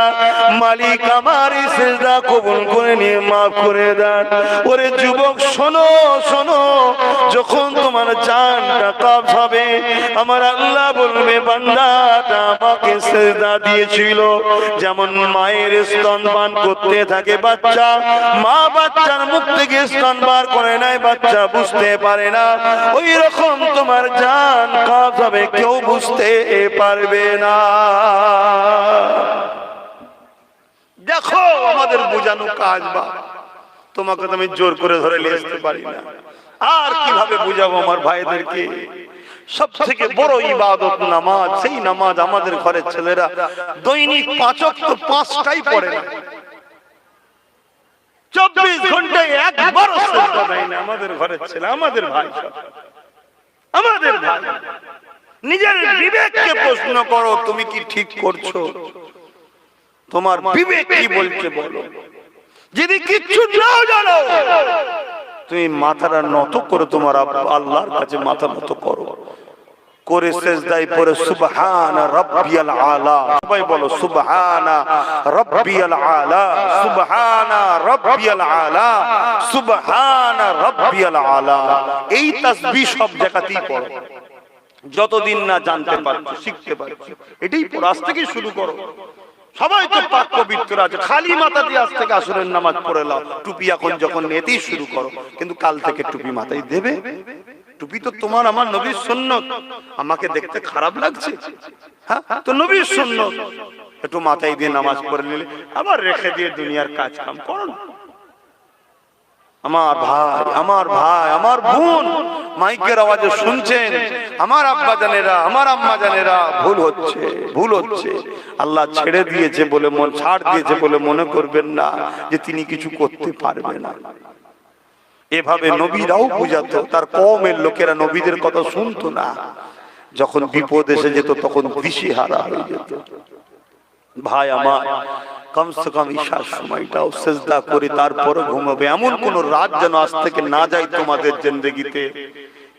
মালিক আমার এই সিজদা কবুল করে নিয়ে মাফ করে দেন। ওরে যুবক শোনো শোনো, যখন তোমার জানটা কবজ হবে আমার আল্লাহ বলবে বান্দাটা আমাকে সিজদা দিয়েছিল। যেমন মায়ের স্তনপান করতে থাকে বাচ্চা, মা বাচ্চার মুখ থেকে স্তন বার করে নেয়, বাচ্চা বুঝতে পারে না, ওই রকম তোমার জান কবজ হবে, কেউ বুঝতে পারবে না। দেখো আমাদের বোঝানো কাজ, বা তোমাকে তো আমি জোর করে ধরে নিয়ে আসতে পারি না, আর কিভাবে বুঝাবো আমার ভাইদেরকে? সব থেকে বড় ইবাদত নামাজ। সেই নামাজ আমাদের ঘরের ছেলেরা দৈনিক 5 ওয়াক্ত 5টাই পড়ে না, 24 ঘন্টায় একবারও সিজদা দেয় না আমাদের ঘরের ছেলে, আমাদের ভাই, আমাদের ভাই। নিজের বিবেককে প্রশ্ন করো, তুমি কি ঠিক করছো? তোমার বিবেক কি বলছে বলো। যদি কিচ্ছু নাও জানো, তুমি মাথাটা নত করো, তোমার আল্লাহর কাছে মাথা নত করো, করে সিজদায় পড়ে সুবহানা রাব্বিয়াল আলা, সবাই বলো সুবহানা রাব্বিয়াল আলা, সুবহানা রাব্বিয়াল আলা, সুবহানা রাব্বিয়াল আলা। এই তাসবিহ সব জায়গাতেই পড়ো, যতদিন না জানতে পারছো, শিখতে পারছো, এটাই পড়ো। আজ থেকে শুরু করো। সবাই তো পাক পবিত্র আছে, খালি মাথা দিয়ে আজ থেকে আসরের নামাজ পড়ে নাও, টুপি এখন যখন নিতেই শুরু করো, কিন্তু কাল থেকে টুপি মাথায় দেবে। টুপি তো তোমার আমার নবীর সুন্নত। আমাকে দেখতে খারাপ লাগছে, হ্যাঁ তো নবীর সুন্নত, একটু মাথায় দিয়ে নামাজ পড়ে নিলে আবার রেখে দিয়ে দুনিয়ার কাজ কাম করো না। আমার ভাই, আমার ভাই, আমার বোন মাইকের আওয়াজে শুনছেন, আমার আব্বা জানেরা, আমার আম্মা জানেরা, ভুল হচ্ছে, ভুল হচ্ছে। আল্লাহ ছেড়ে দিয়েছে বলে, মন ছাড় দিয়েছে বলে মনে করবেন না যে তিনি কিছু করতে পারবে না। এভাবে নবীরাও বুঝাতো, তার কওমের লোকেরা নবীদের কথা শুনতো না। যখন বিপদ এসে যেত তখন দিশেহারা হয়ে যেত। ভাই আমার, কমসে কম ঈশার সময়টাও সিজদা করে তারপরে ঘুমাবে। এমন কোন রাত যেন আজ থেকে না যায় তোমাদের জিন্দেগিতে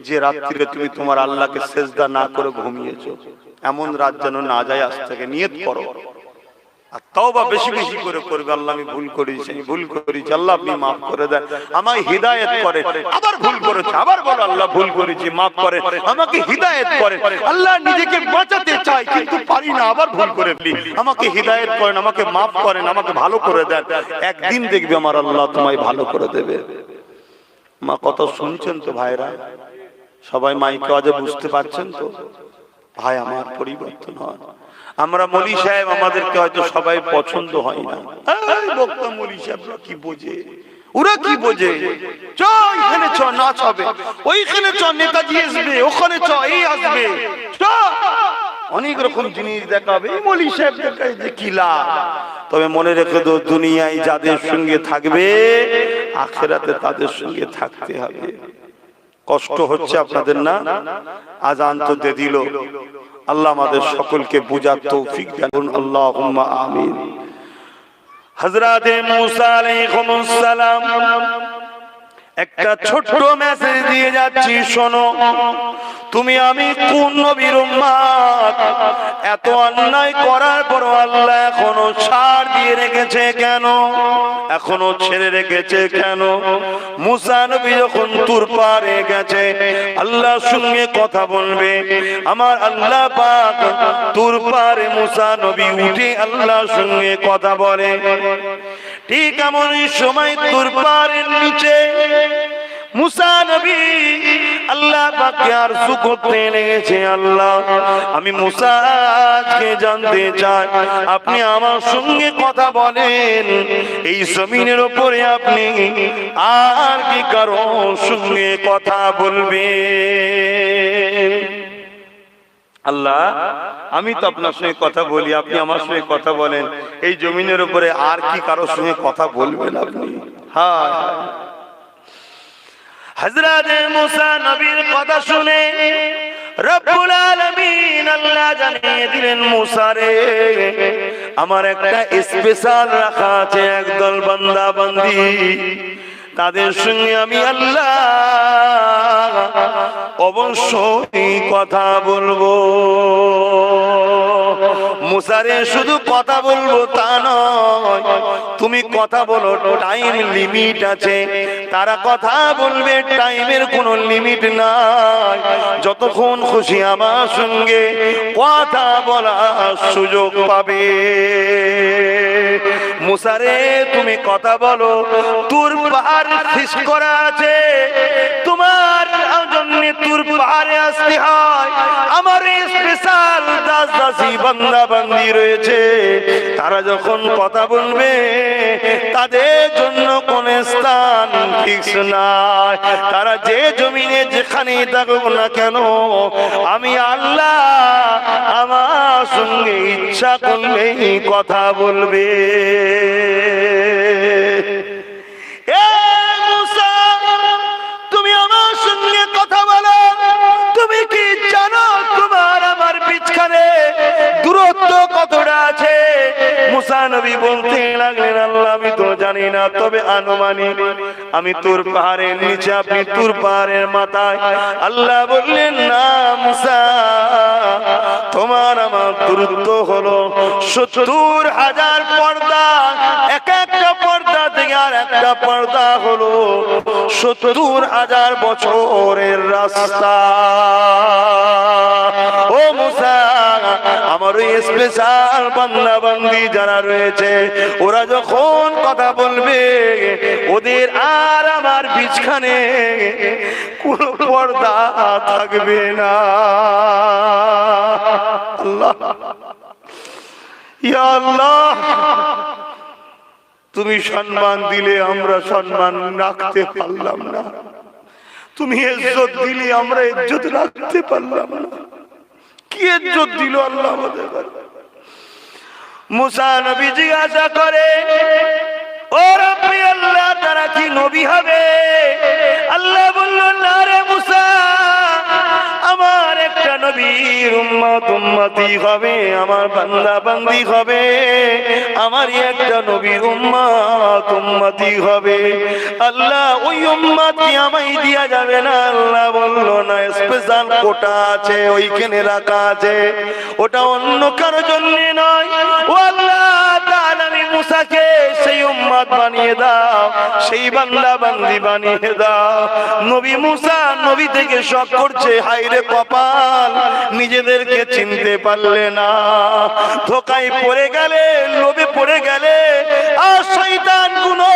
যে রাত্রিরে তুমি তোমার আল্লাহকে সিজদা না করে ঘুমিয়েছো, এমন রাত যেন না যায় আজ থেকে। নিয়ত করো আর তওবা বেশি বেশি করে করবে। আল্লাহ আমি ভুল করেছি, আমি ভুল করেছি, আল্লাহ আপনি মাফ করে দেন, আমায় হিদায়াত করেন। আবার ভুল করেছে, আবার বলো আল্লাহ ভুল করেছি, মাফ করেন, আমাকে হিদায়াত করেন। আল্লাহ নিজেকে বাঁচাতে চাই কিন্তু পারি না, আবার ভুল করে ফেলি, আমাকে হিদায়াত করেন, আমাকে মাফ করেন, আমাকে ভালো করে দেন। একদিন দেখবে আমার আল্লাহ তোমায় ভালো করে দেবে। মা কত শুনছেন তো ভাইরা? সবাই মাইকে আওয়াজে বুঝতে পারছেন তো? ভাই আমার, পরিবর্তন হয়। আমরা মৌলী সাহেব, আমাদেরকে হয়তো সবাই পছন্দ হয় না। বক্তা মৌলী সাহেবরা কি বোঝে, ওরা কি বোঝে? চ এখানে চ, নাচ হবে, ওইখানে চ, নেতাজি আসবে, ওখানে চ, এই আসবে, অনেক রকম জিনিস দেখাবে। এই মৌলী সাহেব দেখায় যে কি লাভ? তবে মনে রেখে দো, দুনিয়ায় যাদের সঙ্গে থাকবে আখিরাতে তাদের সঙ্গে থাকতে হবে। কষ্ট হচ্ছে আপনাদের না? আজান তো দিয়ে দিল, আল্লাহ আমাদের সকলকে বুঝার তৌফিক দান করুন, আল্লাহুম্মা আমিন। হযরত মুসা আলাইহিস সালাম একটা ছোট্ট মেসেজ দিয়ে যাচ্ছি, শোনো। তুমি আমি কোন নবীর উম্মত? এত অন্যায় করার পর আল্লাহ এখনো ছাড় দিয়ে রেখেছে কেন? এখনো ছেড়ে রেখেছে কেন? মুসা নবী যখন তুর পারে গেছে, আল্লাহর সঙ্গে কথা বলবে, আমার আল্লাহ পাক তুর পারে মুসা নবী উঠে আল্লাহর সঙ্গে কথা বলে। ঠিক এমনই সময় তুর পাহাড়ের নিচে মুসা নবী আল্লাহ পাককে আরজু করতে লেগেছে, আল্লাহ আমি মুসা আজকে জানতে চাই আপনি আমার সঙ্গে কথা বলেন, এই জমিনের উপরে আপনি আর কি কারো সঙ্গে কথা বলবেন? আল্লাহ আমি তো আপনার সঙ্গে কথা বলি, আপনি আমার সঙ্গে কথা বলেন, এই জমিনের উপরে আর কি কারোর সঙ্গে কথা বলবেন আপনি? হ্যাঁ, হযরত মুসা নবীর কথা শুনে রব্বুল আলামিন আল্লাহ জানিয়ে দিলেন, মুসা রে আমার একটা স্পেশাল রাখা আছে একদল বান্দা বান্দি, তাদের সঙ্গে আমি আল্লাহ অবশ্যই কথা বলবো। মুসা রে শুধু কথা বলবো তা নয়, তুমি কথা বলো, টাইম লিমিট আছে, তারা কথা বলবে, টাইমের কোনো লিমিট নাই, যতক্ষণ খুশি আমার সঙ্গে কথা বলার সুযোগ পাবে। মুসা রে তুমি কথা বলো, তুর পাহাড় ফিক্স করা আছে, তোমার জন্য তুর পাহাড়ে আসতে হয়, আমার স্পেশাল দাস দাসী বান্দা বান্দি রয়েছে, তারা যখন কথা বলবে তাদের জন্য কোন স্থান ফিক্স নাই, তারা যে জমিনে যেখানে থাকুক না কেন আমি আল্লাহ আমার সঙ্গে ইচ্ছা করলেই কথা বলবে। তুমি আমার সঙ্গে কথা বলো, তুমি কি জানো তোমার আমার বিছখানে দূরত্ব কতটা আছে? মুসা নবী বলতে লাগলেন, আল্লাহ আমি তো জানি না, তবে আনুমানিক আমি তুর পাহাড়ের নিচে, আপনি তুর পাহাড়ের মাথায়। আল্লাহ বললেন, না মুসা, তোমার আমার দূরত্ব হলো ৭০,০০০ পর্দা, এক একটা পর্দা থেকে আর একটা পর্দা হলো ৭০,০০০ বছরের রাস্তা। ও মুসা, আমার ওই স্পেশাল বান্দা বান্দি যারা রয়েছে, ওরা যখন কথা বলবে ওদের আর আমার বিছখানে কোনো পর্দা থাকবে না। আল্লাহ, ইয়া আল্লাহ, তুমি সম্মান দিলে আমরা সম্মান রাখতে পারলাম না, তুমি ইজ্জত দিলে আমরা ইজ্জত রাখতে পারলাম না। কি ইজ্জত দিল আল্লাহ আমাদের? মুসা নবী জিজ্ঞাসা করে, ও রব্বি আল্লাহ, তারা কি নবী হবে? আল্লাহ বলল, না রে মুসা, আমার একটা নবীর উম্মত উম্মতি হবে, আমার বান্দা বান্দি হবে, আমারই একটা নবীর উম্মত উম্মতি হবে। আল্লাহ ওই উম্মত কি আমায় দিয়া যাবে না? আল্লাহ বলল, না, স্পেশাল কোটা আছে, ওইখানে রাখা আছে, ওটা অন্য কারো জন্য নয়। ও আল্লাহ, আমি মুসাকে সেই উম্মত বানিয়ে দাও, সেই বান্দা বান্দি বানিয়ে দাও। নবী মুসা নবী থেকে শক করছে, হায়রে কপাল, নিজেদেরকে চিনতে পারলে না, ধোকায় পড়ে গেলে, লোভে পড়ে গেলে, আর শয়তান গুলো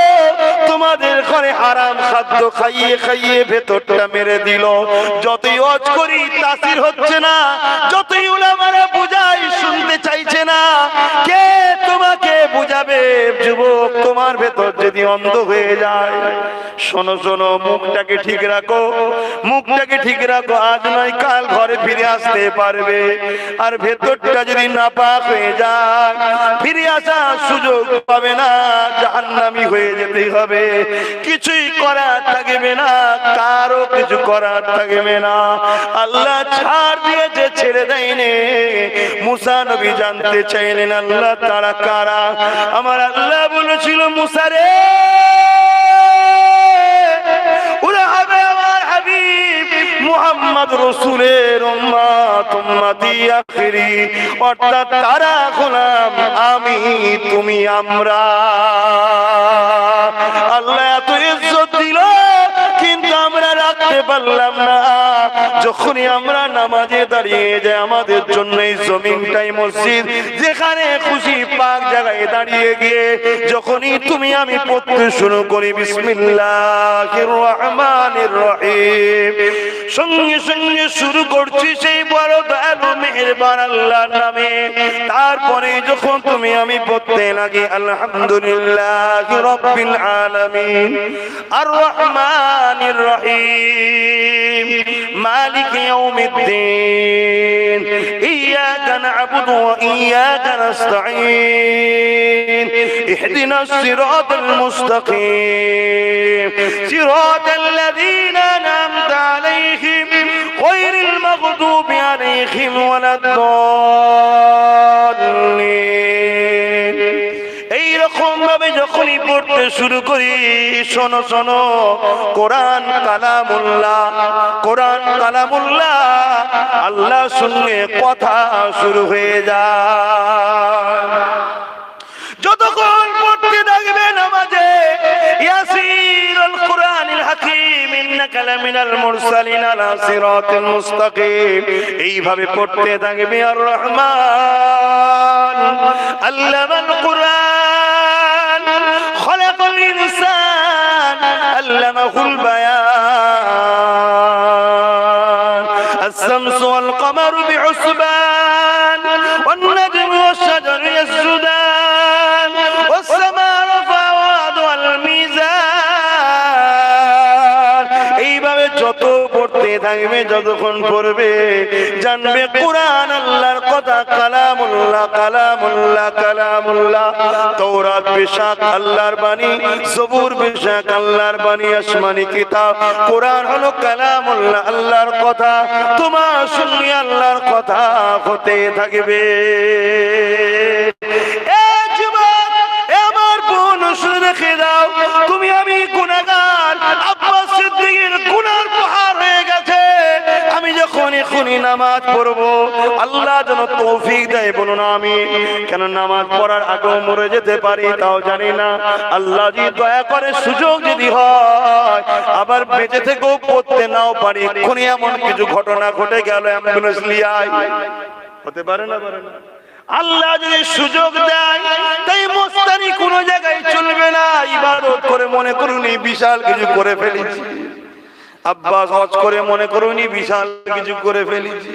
তোমাদের ঘরে হারাম খাদ্য খাইয়ে খাইয়ে ভেতরটা মেরে দিল। যতই ওয়াজ করি তাসির হচ্ছে না, যতই উলামারা বুঝাই শুনতে চাইছে না। কে তোমাকে বুঝাবে? যুবক, তোমার ভেতর যদি অন্ধ হয়ে যায়, শোনো শোনো, মুখটাকে ঠিক রাখো, মুখটাকে ঠিক রাখো, আজ নয় কাল ঘরে ফিরে আসতে পারবে। আর ভেতরটা যদি নাপাক হয়ে যায়, ফিরে আসার সুযোগ পাবে না, জাহান্নামী হয়ে যেতে হবে, কিছুই করার থাকবে না, কারো কিছু করার থাকবে না। আল্লাহ ছাড় দিয়েছে, ছেড়ে দেয়নি। মুসা নবী জানতে চাইলেন, আল্লাহ তারা কারা? আমার আল্লাহ বলেছিল, মুসা রে, ওরা হবে আমার হাবিব মুহাম্মদ রাসূলের উম্মত উম্মতি আখিরি, অর্থাৎ তারা গোলাম, আমি তুমি আমরা। আল্লাহ এত ইজ্জত দিল, কিন্তু আমরা রাখতে পারলাম না। যখনই আমরা নামাজে দাঁড়িয়ে যাই, আমাদের জন্য এই জমিনটাই মসজিদ, যেখানে খুশি পাক জায়গায় দাঁড়িয়ে গিয়ে যখনই তুমি আমি পড়তে শুরু করি, বিসমিল্লাহির রহমানির রহিম, সঙ্গে সঙ্গে শুরু করছি সেই বড় দয়ালু মেহেরবান আল্লাহর নামে। তারপরে যখন তুমি আমি পড়তে লাগি আলহামদুলিল্লাহি রাব্বিল আলামিন আর রহমানির রহিম মালিকি ইয়াউমিদ্দিন ইয়াকা না'বুদু ওয়া ইয়াকা নাস্তাঈন ইহদিনাস সিরাতাল মুস্তাকিম সিরাতাল লাযীনা আন'আমতা আলাইহিম গায়রিল মাগদুবি আলাইহিম ওয়ালাদ-দাল্লিন। এইরকম ভাবে যখনই পড়তে শুরু করি, শোনো শোনো, কোরআন কালামুল্লাহ, কোরআন কালামুল্লাহ, আল্লাহর সঙ্গে কথা শুরু হয়ে যায়। যতক্ষণ পড়তে থাকবে নামাজে ইয়াসিরুল কুরআনিল হাকীম ইন্নাকা লামিনাল মুরসালিন আলা সিরাতিল মুস্তাকিম, এইভাবে পড়তে থাকবে। আর রহমান আল্লামাল কুরআন খলাকাল ইনসান আল্লামাহুল বায়ান আশ-শামসু ওয়াল কমারু বিহুসবান ওয়ান নাজমু ওয়াশ-শাজারু ইয়াসজুদান ওয়াস-সামাa'u রাফা'াহা ওয়াল মিজান। এইভাবে যত পড়তে থাকবে, যতক্ষণ পড়বে, জানবে কোরআন আল্লাহর কথা, কালামুল্লাহ, কালামুল্লাহ, কালামুল্লাহ। তাওরাত বেশক আল্লাহর বাণী, জবুর বেশক আল্লাহর বাণী, আসমানি কিতাব। কোরআন হলো কালামুল্লাহ, আল্লাহর কথা। তোমার সঙ্গে আল্লাহর কথা হতে থাকবে। রেখে দাও, তুমি আমি গুনাহগার, আব্বাস সিদ্দিকের গুনার পাহাড় হয়ে গেছে। আমি যখন এখনই নামাজ পড়বো, আল্লাহ যেন তৌফিক দেয়, বলুন আমিন। কেন নামাজ পড়ার আগেও মরে যেতে পারি, তাও জানি না। আল্লাহ যদি দয়া করে, সুযোগ যদি হয়, আবার বেঁচে থেকেও পড়তে নাও পারি। এখনই এমন কিছু ঘটনা ঘটে গেল, অ্যাম্বুলেন্স লিয়ায় হতে পারে না, পারে না। আল্লাহ যদি সুযোগ দেয়, তাই মস্তানি কোন জায়গায় চলবে না। ইবাদত করে মনে করুনি বিশাল কিছু করে ফেলেছি, আব্বাস হজ করে মনে করুনি বিশাল কিছু করে ফেলেছি।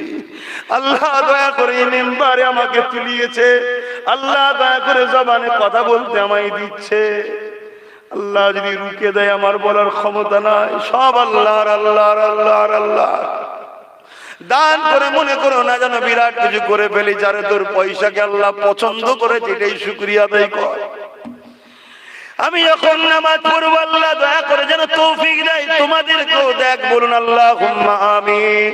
আল্লাহ দয়া করে মেম্বারে আমাকে তুলিয়েছে, আল্লাহ দয়া করে জবানে কথা বলতে আমায় দিচ্ছে। আল্লাহ যদি রুকে দেয়, আমার বলার ক্ষমতা নাই। সব আল্লাহর, আল্লাহর, আল্লাহর, আল্লাহ। দান করে মনে করো না যেন বিরাট কিছু করে ফেলি। যারে তোর পয়সাকে আল্লাহ পছন্দ করে, যেটাই শুকরিয়া আদায় কর। আমি যখন নামাজ পড়বো, আল্লাহ দয়া করে যেন তৌফিক দেয়, তোমাদেরকেও দেখ, বলুন আল্লাহুম্মা আমিন।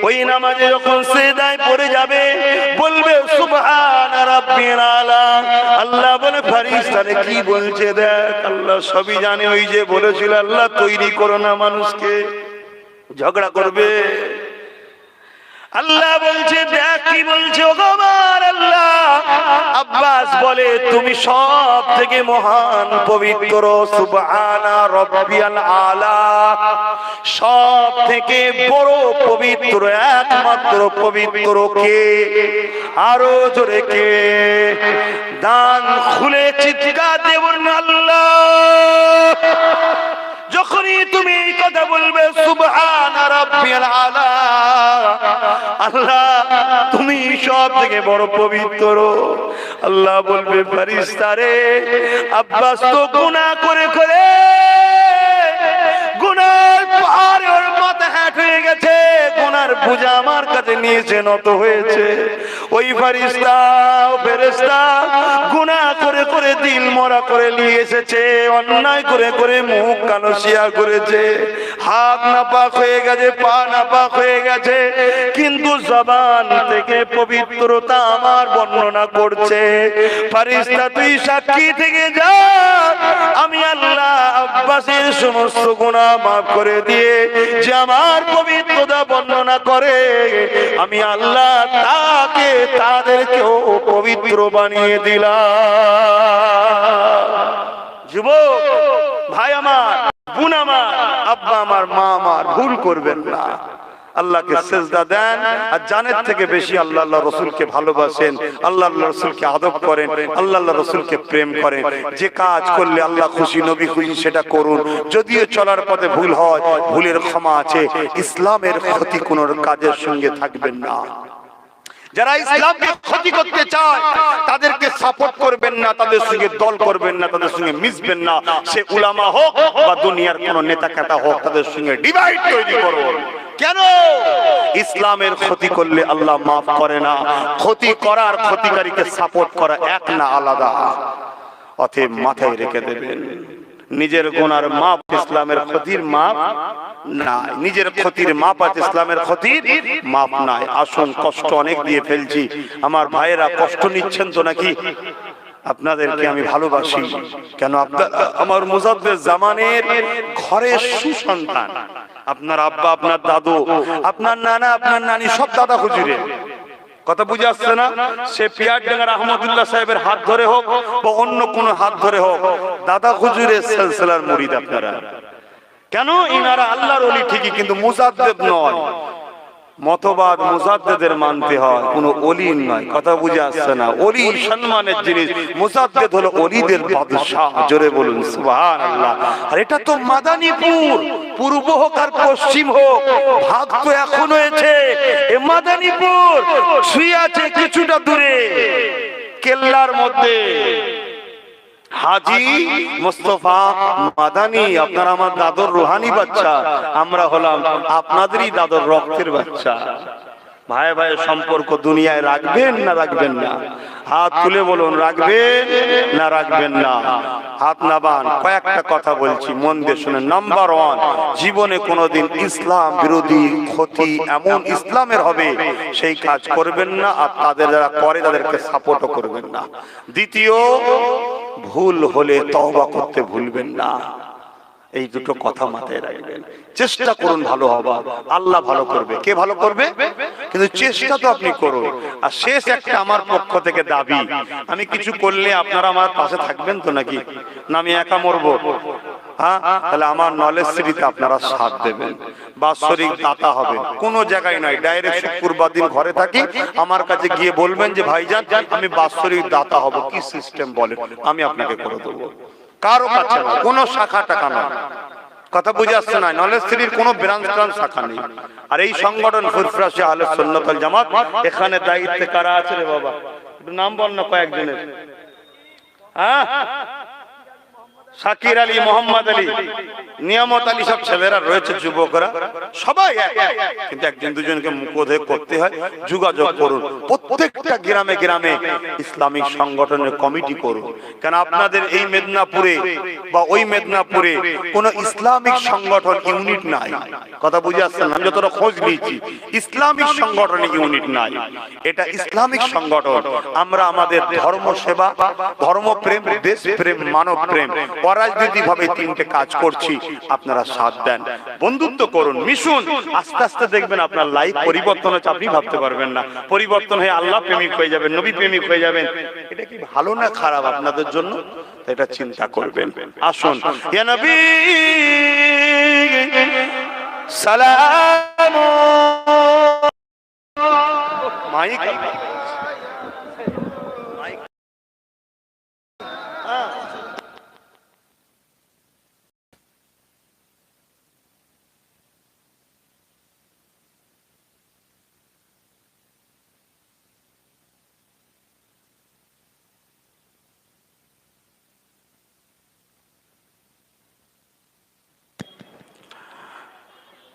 ওই নামাজে যখন সিজদায় পড়ে যাবে, বলবে সুবহানা রাব্বিল আলা। আল্লাহ বলে ফেরেশতারা কি বলছে দেখ। আল্লাহ সবই জানে। ওই যে বলেছিল আল্লাহ তৈরি করো না মানুষকে, ঝগড়া করবে। আল্লাহ বলছে দেখ কি বলছে, ও আমার আল্লাহ। আব্বাস বলে তুমি সব থেকে মহান, পবিত্র, সুবহানা রাব্বিয়াল আলা। সব থেকে বড় পবিত্র, একমাত্র পবিত্র কে? আরো জোরে কে? দান খুলে চিৎকার দেব না আল্লাহ। যখনই তুমি এই কথা বলবে সুবহানা রাব্বিয়াল আলা, আল্লাহ তুমি সব থেকে বড় পবিত্র। আল্লাহ বলবে ফেরেশতারে, আব্বাস তো গুনাহ করে করে গুনার পাহাড়ে ওর মাথা হ্যাট হয়ে গেছে, গুনার বোঝা আমার কাছে নিয়েছে, নত হয়েছে। ওই ফেরেশতা গুনাহ করে করে দিল মরা করে নিয়ে এসেছে, অন্যায় করে করে মুখ কানসিয়া করেছে, হাত নাপাক হয়ে গেছে, পা নাপাক হয়ে গেছে, কিন্তু জবান থেকে পবিত্রতা আমার বর্ণনা করছে। ফেরেশতা তুই সাক্ষী থেকে যা, আমি আল্লাহ আব্বাসের সমস্ত গুনাহ মাফ করে দিয়ে যে আমার পবিত্রতা বর্ণনা করে, আমি আল্লাহ তাকে তাদেরকেও পবিত্র বানিয়ে দিলাম। যুবক ভাই আমার, বোন আমার, আব্বা আমার, মা আমার, ভুল করবেন না। আল্লাহকে সেজদা দেন আর জানের থেকে বেশি আল্লাহ আল্লাহ রসুলকে ভালোবাসেন, আল্লাহ আল্লাহ রসুলকে আদব করেন, আল্লাহ আল্লাহ রসুলকে প্রেম করেন। যে কাজ করলে আল্লাহ খুশি নবী খুশি সেটা করুন। যদিও চলার পথে ভুল হয়, ভুলের ক্ষমা আছে। ইসলামের ক্ষতি কোন কাজের সঙ্গে থাকবেন না। যারা ইসলামকে ক্ষতি করতে চায় তাদেরকে সাপোর্ট করবেন না, তাদের সঙ্গে দল করবেন না, তাদের সঙ্গে মিশবেন না। সে উলামা হোক বা দুনিয়ার কোন নেতা কেতা হোক, তাদের সঙ্গে ডিভাইড তৈরি করুন। কেন? ইসলামের ক্ষতি করলে আল্লাহ মাফ করে না। ক্ষতি করার ক্ষতিকারীকে সাপোর্ট করা এক না আলাদা। অতএব মাথায় রেখে দেবেন, নিজের গুনার মাপ ইসলামের ক্ষতির মাপ নাই। নিজের ক্ষতির মাপ আছে, ইসলামের ক্ষতির মাপ নাই। আসুন, কষ্ট অনেক দিয়ে ফেলছি। আমার ভাইয়েরা কষ্ট নিচ্ছেন তো নাকি? আপনাদেরকে আমি ভালোবাসি। কেন? আমার মুজাদ্দেদ জামানের ঘরের সুসন্তান। আপনার আব্বা, আপনার দাদু, আপনার নানা, আপনার নানি সব দাদা হুজুরে। কথা বুঝে আসছে না? সে পিয়ারডাঙ্গার আহমদুল্লাহ সাহেবের হাত ধরে হোক বা অন্য কোন হাত ধরে হোক, দাদা হুজুরের সিলসিলার মুরিদ আপনারা। কেন? ইনারা আল্লাহর ওলি ঠিকই, কিন্তু মুজাদ্দেদ নয়। মতবাদ মুজাদ্দেদের মানতে হয়, কোন ওলি নয়। কথা বুঝে আসছে না? ওলি সম্মানের জিনিস, মুজাদ্দেদ হলো ওলিদের বাদশা। জোরে বলুন সুবহানাল্লাহ। আর এটা তো মাদানীপুর, পূর্ব হোক আর পশ্চিম হোক, ভাগ তো এখন হয়েছে। এ মাদানীপুর শুয়ে আছে কিছুটা দূরে কেল্লার মধ্যে হাজী মুস্তাফা মাদানী। আপনারা আমার দাদর রুহানি বাচ্চা, আমরা হলাম আপনাদেরই দাদর রক্তের বাচ্চা। ভাই ভাই সম্পর্ক দুনিয়ায় রাখবেন না রাখবেন না? হাত তুলে বলুন, রাখবেন না রাখবেন না? হাত নাবান। কয়েকটা কথা বলছি, মন দিয়ে শুনে। নাম্বার 1, জীবনে কোনোদিন ইসলাম বিরোধী ক্ষতি এমন ইসলামের হবে সেই কাজ করবেন না, আর তাদের যারা করে তাদেরকে সাপোর্টও করবেন না। দ্বিতীয়, ভুল হলে তওবা করতে ভুলবেন না। এই দুটো কথা মাথায় রাখবেন। চেষ্টা করুন ভালো হবার, আল্লাহ ভালো করবে। কে ভালো করবে? কিন্তু চেষ্টা তো আপনি করুন। আর শেষ একটা আমার পক্ষ থেকে দাবি, আমি কিছু করলে আপনারা আমার পাশে থাকবেন তো নাকি? না আমি একা মরবো? হ্যাঁ, তাহলে আমার নলেজ সিটিতে আপনারা সাথ দেবেন। বাৎসরিক দাতা হবে, কোন জায়গায় নয়, ডাইরেক্ট শুক্রবার দিন ঘরে থাকি, আমার কাছে গিয়ে বলবেন যে ভাইজান আমি বাৎসরিক দাতা হব, কি সিস্টেম বলেন, আমি আপনাকে করে দেবো। কারো কাছে না, কোন শাখা টাকা নয়। কথা বুঝে আসছে না? নলেজ সিটির কোন ব্রাঞ্চ শাখা নেই। আর এই সংগঠন ফুরফুরাশে আহলে সুন্নাত ওয়াল জামাত, এখানে দায়িত্বে কারা আছে রে বাবা? একটু নাম বল না কয়েকজনের। হ্যাঁ, শাকির আলী, মোহাম্মদ আলী, নিয়ামত আলী, সব ছেলেরা রয়েছে, যুবকরা সবাই এক, কিন্তু একজন দুজনকে মুখোধে করতে হয়। যোগাযোগ করুন, প্রত্যেকটা গ্রামে গ্রামে ইসলামিক সংগঠনের কমিটি করুন। কেন আপনাদের এই মেদিনীপুরে বা ওই মেদিনীপুরে কোন ইসলামিক সংগঠন ইউনিট নাই। কথা বুঝে আসছেন? আমি যতটা খোঁজ নিয়েছি, ইসলামিক সংগঠনের ইউনিট নাই। এটা ইসলামিক সংগঠন। আমরা আমাদের ধর্ম সেবা, ধর্মপ্রেম, দেশপ্রেম, মানব প্রেম, অরাজনৈতিক ভাবে তিনটে কাজ করছি। আপনারা সাথ দেন, বন্ধুত্ব করুন, মিশুন। আস্তে আস্তে দেখবেন আপনার লাইফ পরিবর্তন হচ্ছে, আপনি ভাবতে পারবেন না। পরিবর্তন হয়ে আল্লাহ প্রেমিক হয়ে যাবেন, নবী প্রেমিক হয়ে যাবেন। এটা কি ভালো না খারাপ আপনাদের জন্য? এটা চিন্তা করবেন। আসুন, ইয়া নবী সালাম। মাইক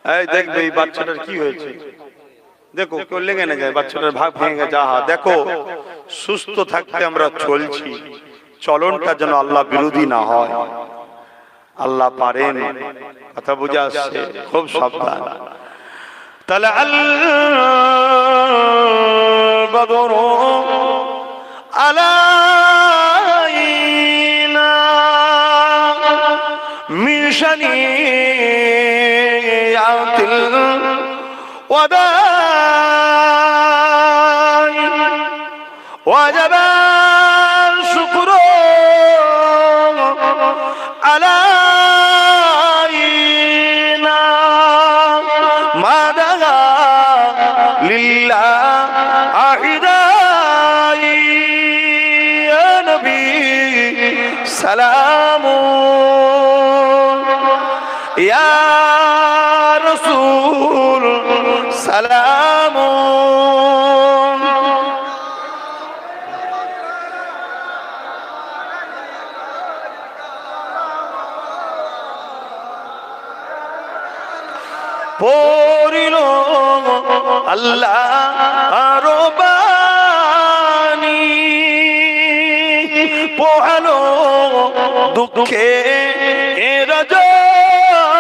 এই দেখবে এই বাচ্চাটার কি হয়েছে, দেখো কেউ লেগে না যায়, বাচ্চাটার ভাগ ভেঙে গেছে। আহা, দেখো সুস্থ থাকতে আমরা চলছি, চলনটা যেন আল্লাহ বিরোধী না হয়। আল্লাহ পারেন। কথা বুঝে আসছে? খুব সাবধান। তাহলে আল-বদরু আলাইনা মিন শানিয়াতিল ওয়াদাই ওয়াজাবা শুকরু আলাইনা মাদাগা লিল্লাহ আহিদাই ইয়া নবী সালামুন ইয়া রাসূল সালামুন। পড়িল আল্লাহ আরো বাণী, পোহালো দুঃখে রজনী,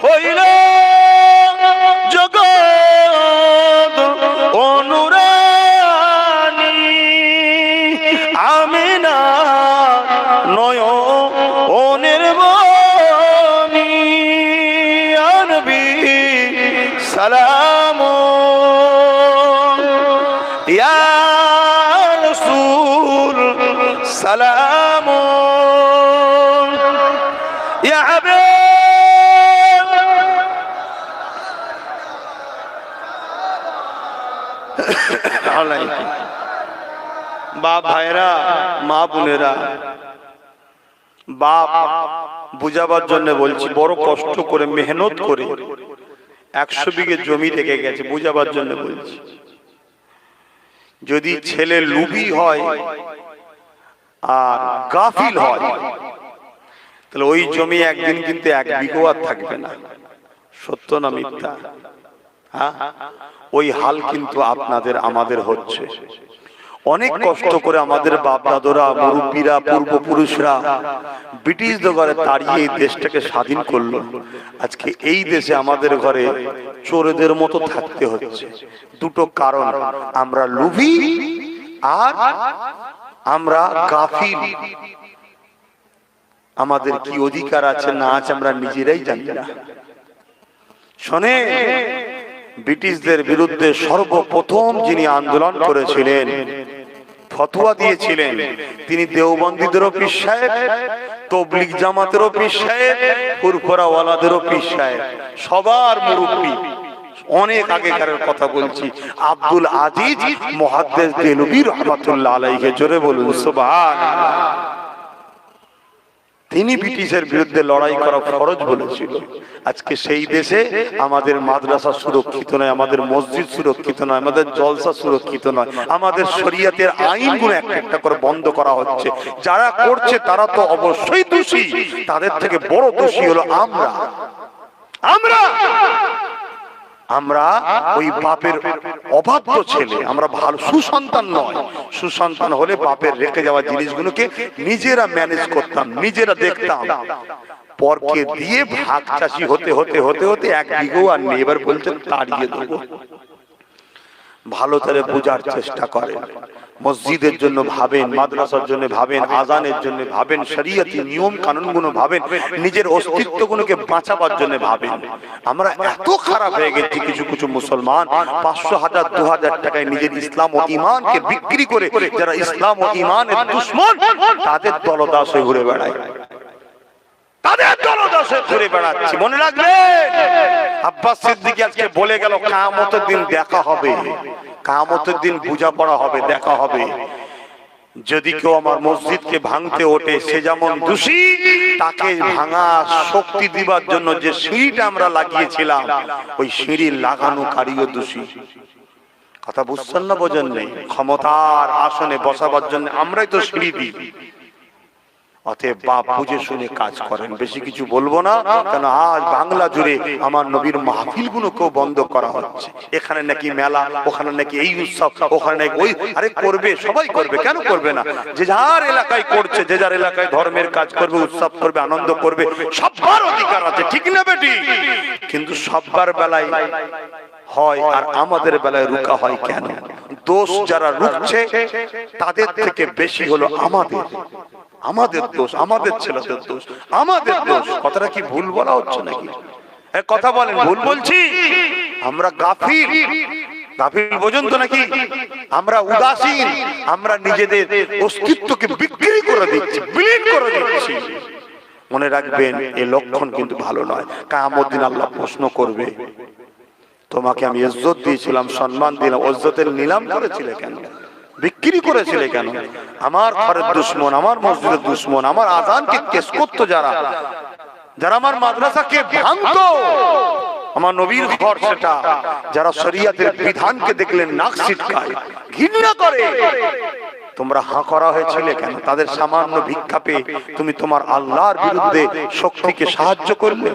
হইল জগৎ অনুরানী, আমিনা নয়নের মনি, ইয়া নবী সালামুন ইয়া রাসূল সালামুন ইয়া হাবিব। বাপ ভাইরা, মা বোনেরা, বাপ বুঝাবার জন্য বলছি, বড় কষ্ট করে মেহনত করে 100 বিঘে জমি রেখে গেছে, বুঝাবার জন্য বলছি। যদি ছেলে লুবি হয় আর গাফিল হয়, তাহলে ওই জমি একদিন কিন্তু 1 বিঘা আর থাকবে না। সত্য না মিথ্যা? হ্যাঁ, ওই হাল কিন্তু আপনাদের আমাদের হচ্ছে। অনেক কষ্ট করে আমাদের বাপ দাদরা, মুরব্বীরা, পূর্বপুরুষরা ব্রিটিশদের ঘরে তাড়িয়ে এই দেশটাকে স্বাধীন করলো। আজকে এই দেশে আমাদের ঘরে চোরেদের মতো থাকতে হচ্ছে। দুটো কারণ, আমরা লোভী আর আমরা গাফিল। আমাদের কি অধিকার আছে না আছে আমরা নিজেরাই জানি না। শোনে, ব্রিটিশদের বিরুদ্ধে সর্বপ্রথম যিনি আন্দোলন করেছিলেন, ফতোয়া দিয়েছিলেন, তিনি দেওবন্দীদেরও পীর সাহেব, তবলিগ জামাতেরও পীর সাহেব, ফুরফুরাওয়ালাদেরও পীর সাহেব, সবার মুরব্বী। অনেক আগেকার কথা বলছি। আব্দুল আজিজ মুহাদ্দিস দেলবি রাহমাতুল্লাহ আলাইহি, জোরে বলুন সুবহানাল্লাহ। তিনি ব্রিটিশের বিরুদ্ধে লড়াই করা ফরজ বলেছিল। আজকে সেই দেশে আমাদের মাদ্রাসা সুরক্ষিত নয়, আমাদের মসজিদ সুরক্ষিত নয়, আমাদের জলসা সুরক্ষিত নয়, আমাদের শরীয়তের আইনগুলো একটা একটা করে বন্ধ করা হচ্ছে। যারা করছে তারা তো অবশ্যই দোষী, তাদের থেকে বড় দোষী হলো আমরা। আমরা ওই বাপের অবাধ্য ছেলে, আমরা ভালো সুসন্তান নয়। সুসন্তান হলে বাপের রেখে যাওয়া জিনিসগুলোকে নিজেরা ম্যানেজ করতাম, নিজেরা দেখতাম। পরকে দিয়ে ভাগ চাষি হতে হতে হতে হতে 1 বিঘাও আর নেই, এবার বলতেন তাড়িয়ে দেবো। ভালো করে বোঝার চেষ্টা করেন, মসজিদের জন্য ভাবেন, মাদ্রাসার জন্য ভাবেন, আজানের জন্য ভাবেন, শরীয়তি নিয়ম কানুনগুলো ভাবেন, নিজের অস্তিত্বগুলোকে বাঁচাবার জন্য ভাবেন। আমরা এত খারাপ হয়ে গেছি, কিছু কিছু মুসলমান 500, 1000, 2000 টাকায় নিজের ইসলাম ও ঈমানকে বিক্রি করে, যারা ইসলাম ও ঈমানের দুশমন, তাদের দলদাস হয়ে ঘুরে বেড়ায়, তাদের দলদাসে ঘুরে বেড়াচ্ছি। মনে রাখবেন, আব্বাস সিদ্দিকী আজকে বলে গেল কিয়ামতের দিন দেখা হবে, কিয়ামতের দিন বোঝাপড়া হবে, দেখা হবে। যদি কেউ আমার মসজিদকে ভাঙতে ওঠে, সে যেমন দোষী, তাকে ভাঙা শক্তি দিবার জন্য যে সিঁড়িটা আমরা লাগিয়েছিলাম, ওই সিঁড়ি লাগানো কারিও দোষী। কথা বুঝছেন না? বোঝেন নেই? ক্ষমতার আসনে বসাবার জন্য আমরাই তো সিঁড়ি দিই। অতএব বাপ বুঝে শুনে কাজ করেন। বেশি কিছু বলবো না, কেন আজ বাংলা জুড়ে আমার নবীর মাহফিল গুলোকেও বন্ধ করা হচ্ছে। এখানে নাকি মেলা, ওখানে নাকি এই উৎসব, ওখানে নাকি ওই। আরে করবে, সবাই করবে, কেন করবে না? যে যার এলাকায় করছে, যে যার এলাকায় ধর্মের কাজ করবে, উৎসব করবে, আনন্দ করবে, সবার অধিকার আছে, ঠিক না বেটি? কিন্তু সবার বেলায় হয় আর আমাদের বেলায় রুকা হয় কেন? দোষ যারা রুখছে তাদের থেকে বেশি হলো আমাদের দোষ, আমাদের ছেলেদের দোষ, আমাদের দোষ। কথাটা কি ভুল বলা হচ্ছে নাকি? কথা বলেন, ভুল বলছি? আমরা গাফিল, গাফিল বোঝেন তো নাকি? আমরা উদাসীন, আমরা নিজেদের অস্তিত্বকে বিক্রি করে দিচ্ছি, বিলীন করে দিচ্ছি। মনে রাখবেন, এই লক্ষণ কিন্তু ভালো নয়। কিয়ামতের দিন আল্লাহ প্রশ্ন করবে, তোমাকে আমি ইজ্জত দিয়েছিলাম, সম্মান দিলাম, ইজ্জতের নিলাম করেছিলে কেন? বিক্রি করেছিলে কেন? আমার ঘরের দুশ্মন, আমার মসজিদের দুশ্মন, আমার আযানকে কেস করতো যারা, যারা আমার মাদ্রাসাকে ভাঙতো, আমার নবীর ঘর সেটা, যারা শরীয়তের বিধানকে দেখলে নাক ছিটকায়, ঘৃণা করে, তোমরা হাঁ করা হয়েছিল কেন? তাদের সামান্য ভিক্ষা পেয়ে তুমি তোমার আল্লাহর বিরুদ্ধে শক্তিকে সাহায্য করলে।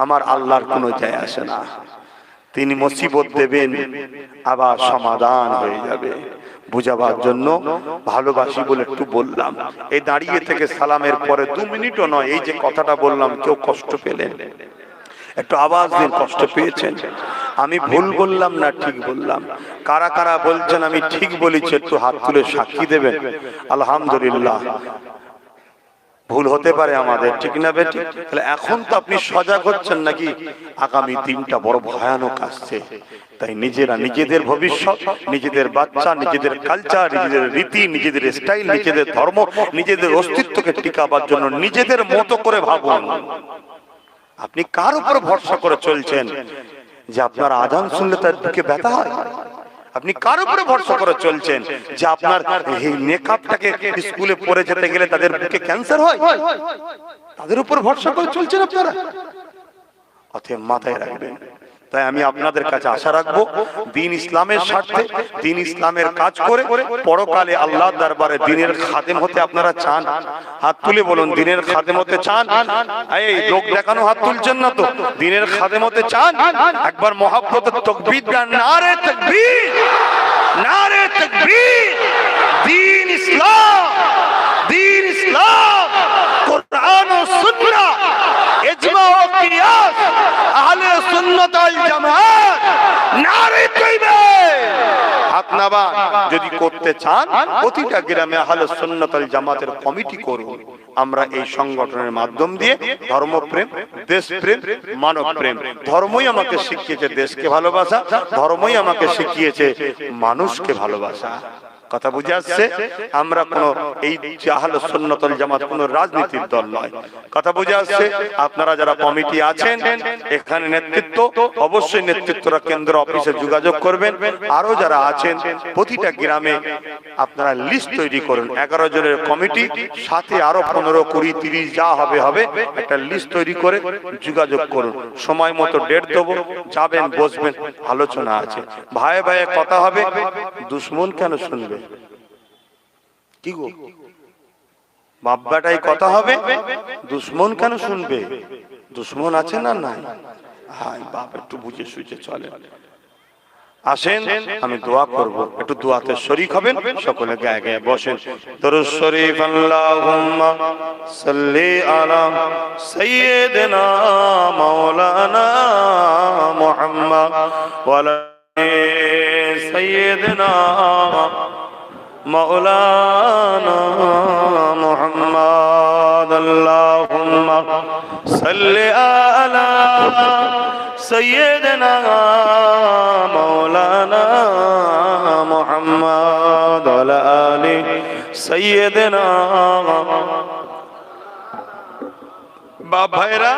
আমার আল্লাহর কোনো যায় আসে না, তিনি মুসিবত দেবেন আবার সমাধান হয়ে যাবে। বুঝাবার জন্য ভালোবাসি বলে একটু বললাম। এই দাঁড়িয়ে থেকে সালামের পরে 2 মিনিটও নয়, এই যে কথাটা বললাম, কেউ কষ্ট পেলেন? একটু আওয়াজ দিন, কষ্ট পেয়েছেন? আমি ভুল বললাম না ঠিক বললাম? কারা কারা বলছেন আমি ঠিক বলেছি একটু হাত তুলে সাক্ষী দেবেন। আলহামদুলিল্লাহ। ভুল হতে পারে আমাদের, ঠিক না বেটি? তাহলে এখন তো আপনি সজাগ হচ্ছেন নাকি? আগামী দিনটা বড় ভয়ানক আসছে, তাই নিজেরা নিজেদের ভবিষ্যৎ, নিজেদের বাচ্চা, নিজেদের কালচার, নিজেদের রীতি, নিজেদের স্টাইল, নিজেদের ধর্ম, নিজেদের অস্তিত্বকে টিকাবার জন্য নিজেদের মতো করে ভাবুন। আপনি কার উপর ভরসা করে চলছেন যে আপনার আজান শুনলে তার বুকে ব্যথা হয়? আপনি কার উপরে ভরসা করে চলছেন যে আপনার এই মেকআপটাকে স্কুলে পড়ে যেতে গেলে তাদের বুকে ক্যান্সার হয়? তাদের উপর ভরসা করে চলছেন আপনারা। অতএব মাথায় রাখবেন। তাই আমি আপনাদের কাছে আশা রাখবো, দ্বীন ইসলামের স্বার্থে, দ্বীন ইসলামের কাজ করে পরকালে আল্লাহর দরবারে দ্বীনের খাদেম হতে আপনারা চান? হাত তুলে বলুন, দ্বীনের খাদেম হতে চান? এই লোক দেখানো হাত তুলছেন না তো? দ্বীনের খাদেম হতে চান? একবার মহব্বতের তাকবীর দেন, নারে তাকবীর, নারে তাকবীর। দ্বীন ইসলাম, দ্বীন ইসলাম, কুরআন ও সুন্নাহ, ইজমা ও কিয়াস, আহলে সুন্নাত ওয়াল জামাত, নারে তাকবীর। হাত নাবা। যদি করতে চান প্রতিটা গ্রামে আহলে সুন্নাত ওয়াল জামাতের কমিটি করুন। আমরা এই সংগঠনের মাধ্যম দিয়ে ধর্মপ্রেম, দেশপ্রেম, মানবপ্রেম, ধর্মই আমাকে শিখিয়েছে দেশকে ভালোবাসা, ধর্মই আমাকে শিখিয়েছে মানুষকে ভালোবাসা। কথা বুঝে আসছে? আমরা কোন এই আহলে সুন্নাত ওয়াল জামাত কোন রাজনীতির দল নয়। কথা বুঝে আসছে? আপনারা যারা কমিটি আছেন, এখানে নেতৃত্ব, অবশ্যই নেতৃত্বরা কেন্দ্র অফিসে যোগাযোগ করবেন। আরো যারা আছেন প্রতিটা গ্রামে আপনারা লিস্ট তৈরি করুন। 11 জনের কমিটি, সাথে আরো 15, 20, 30 যা হবে হবে, একটা লিস্ট তৈরি করে যোগাযোগ করুন। সময় মতো ডেট দেবো, যাবেন, বসবেন, আলোচনা আছে, ভাই ভাইয়ে কথা হবে। দুশ্মন কেন শুনবে? কি গো, বাব্বাটাই কথা হবে, দুশ্মন কেন শুনবে? দুশ্মন আছে না নাই? হাই বাপ, একটু বুঝে সুঝে চলে। আসেন আমি দোয়া করব, একটু দোয়াতে শরীক হবেন। সকলে গায়ে গায়ে বসেন। দরুদ শরীফ। আল্লাহুম্মা সাল্লি আলা সাইয়্যিদিনা মাওলানা মুহাম্মদ ওয়া আলা সাইয়্যিদিনা মাওলানা মুহাম্মদ। আল্লাহুম্মা সাল্লি আলা সাইয়্যিদিনা মাওলানা মুহাম্মদ ওয়া আলা আলি সাইয়্যিদিনা। বাপ ভাইরা,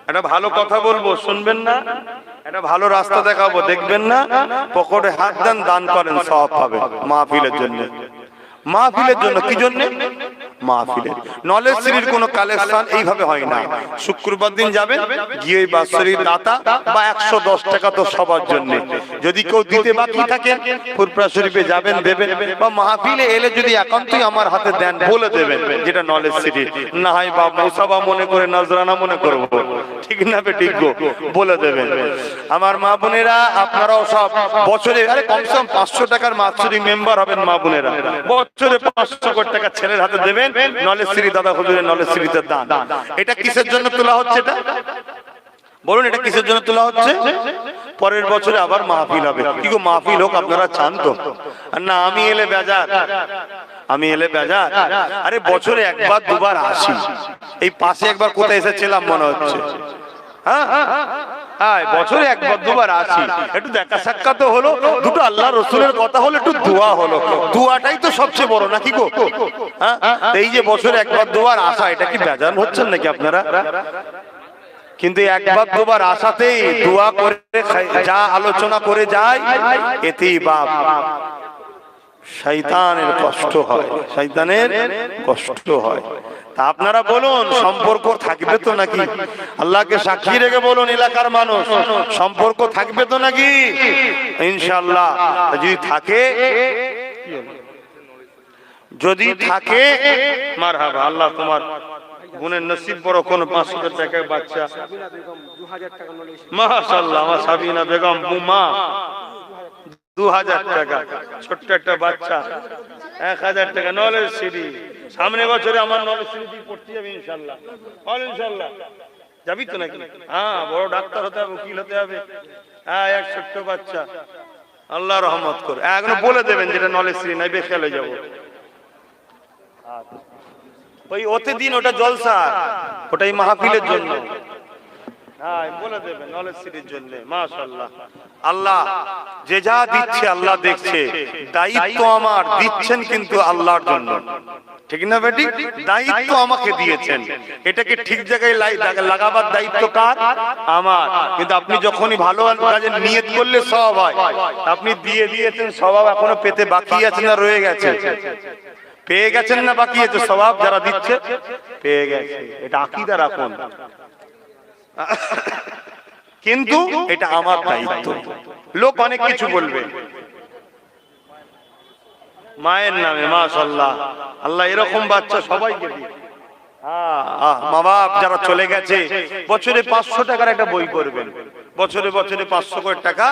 একটা ভালো কথা বলবো, শুনবেন না? একটা ভালো রাস্তা দেখাবো, দেখবেন না? পকেটে হাত দেন, দান করেন, সওয়াব পাবেন। মাহফিলের জন্য, মাহফিলের জন্য। কি জন্য? মাহফিলের নলেজ সিরির কোনো কালেকশন এইভাবে হয় না। শুক্রবার দিন যাবেন, গিয়ে বাৎসরিক দাতা বা 110 টাকা তো সবার জন্য। যদি কেউ দিতে বাকি থাকেন, ফুরফুরা শরীফে যাবেন, দেবেন, বা মাহফিলে এলে যদি একান্তই আমার হাতে দেন, বলে দেবেন যেটা নলেজ সিরি, না হয় বা মুসাবা মনে করে, নজরানা মনে করবো, ঠিক না বেঠিক গো, বলে দেবেন। আমার মা বোনেরা, আপনারাও সব বছরে আরে কমসে কম 500 টাকার মাসুরি মেম্বার হবেন। মা বোনেরা বছরে 500 কোটি টাকা ছেলের হাতে দেবেন, নলেজ সিরি দাদা হুজুরের নলেজ সিরিতে দান। এটা কিসের জন্য তোলা হচ্ছে? এটা বলুন, এটা কিসের জন্য তোলা হচ্ছে? পরের বছরে আবার মাহফিল হবে। কি গো, মাহফিল হোক, আপনারা চান তো? আর না আমি এলে বেজার, আমি এলে বেজার। আরে বছরে একবার দুবার আসি, এই পাশে একবার কোথায় এসেছিলাম মনে হচ্ছে। হ্যাঁ, বছরে একবার দুবার আসি, একটু দেখা সাক্ষাৎ হলো, দুটো আল্লাহ রসুলের কথা হলো, একটু দোয়া হলো। দোয়াটাই তো সবচেয়ে বড়, নাকি গো? হ্যাঁ, এই যে বছরে একবার দুবার আসা, এটা কি বেজান হচ্ছেন নাকি আপনারা? কিন্তু একবার দুবার আসাতেই দোয়া করে যা আলোচনা করে যায়, এতেই বাপ শয়তানের কষ্ট হয়, শয়তানের কষ্ট হয়। তা আপনারা বলুন, সম্পর্ক থাকবে তো নাকি? আল্লাহকে সাক্ষী রেখে বলুন, এলাকার মানুষ, সম্পর্ক থাকবে তো নাকি? ইনশাআল্লাহ। যদি থাকে, যদি থাকে মারহাবা। আল্লাহ তোমার বোনের নসিব বড়, কোন 500 টাকার বাচ্চা, মাশাআল্লাহ। আমার সাবিনা বেগম বুমা 2000 টাকা, ছোট্ট একটা বাচ্চা 1000 টাকা নলেজ সিডি। সামনে বছরে আমার নলেজ সিডি পড়তে যাবে ইনশাআল্লাহ। বল ইনশাআল্লাহ, যাবি তো নাকি? হ্যাঁ, বড় ডাক্তার হতে হবে, উকিল হতে হবে। হ্যাঁ, এক ছোট্ট বাচ্চা, আল্লাহ রহমত করে। এখন বলে দেবেন যেটা নলেজ সিডি নাই, বেখেলে যাব। ওই ওতে দিন, ওটা জলসা, ওটাই মাহফিলের জন্য। হ্যাঁ, বলে দেবেন নলেজ সিটির জন্য। মাশাআল্লাহ। আল্লাহ যে যা দিচ্ছে আল্লাহ দেখছে। দায়িত্ব আমার, দিচ্ছেন কিন্তু আল্লাহর জন্য, ঠিক না বেটি? দায়িত্ব আমাকে দিয়েছেন, এটাকে ঠিক জায়গায় লাগাবার দায়িত্ব কার? আমার। কিন্তু আপনি যখনই ভালো কাজে নিয়ত করলে সওয়াব হয়। আপনি দিয়ে দিয়েছেন, সওয়াব এখনো পেতে বাকি আছে না রয়ে গেছে? পেয়ে গেছেন না বাকি আছে? সওয়াব যারা দিচ্ছে পেয়ে গেছে। এটা আকীদা রাখুন। কিন্তু এটা আমার দায়িত্ব। লোক অনেক কিছু বলবে মায়ের নামে, মাশাআল্লাহ। আল্লাহ এরকম বাচ্চা সবাইকে দিন। মা বাপ যারা চলে গেছে, বছরে 500 টাকার একটা বই করবেন, বছরে বছরে 500 করে টাকা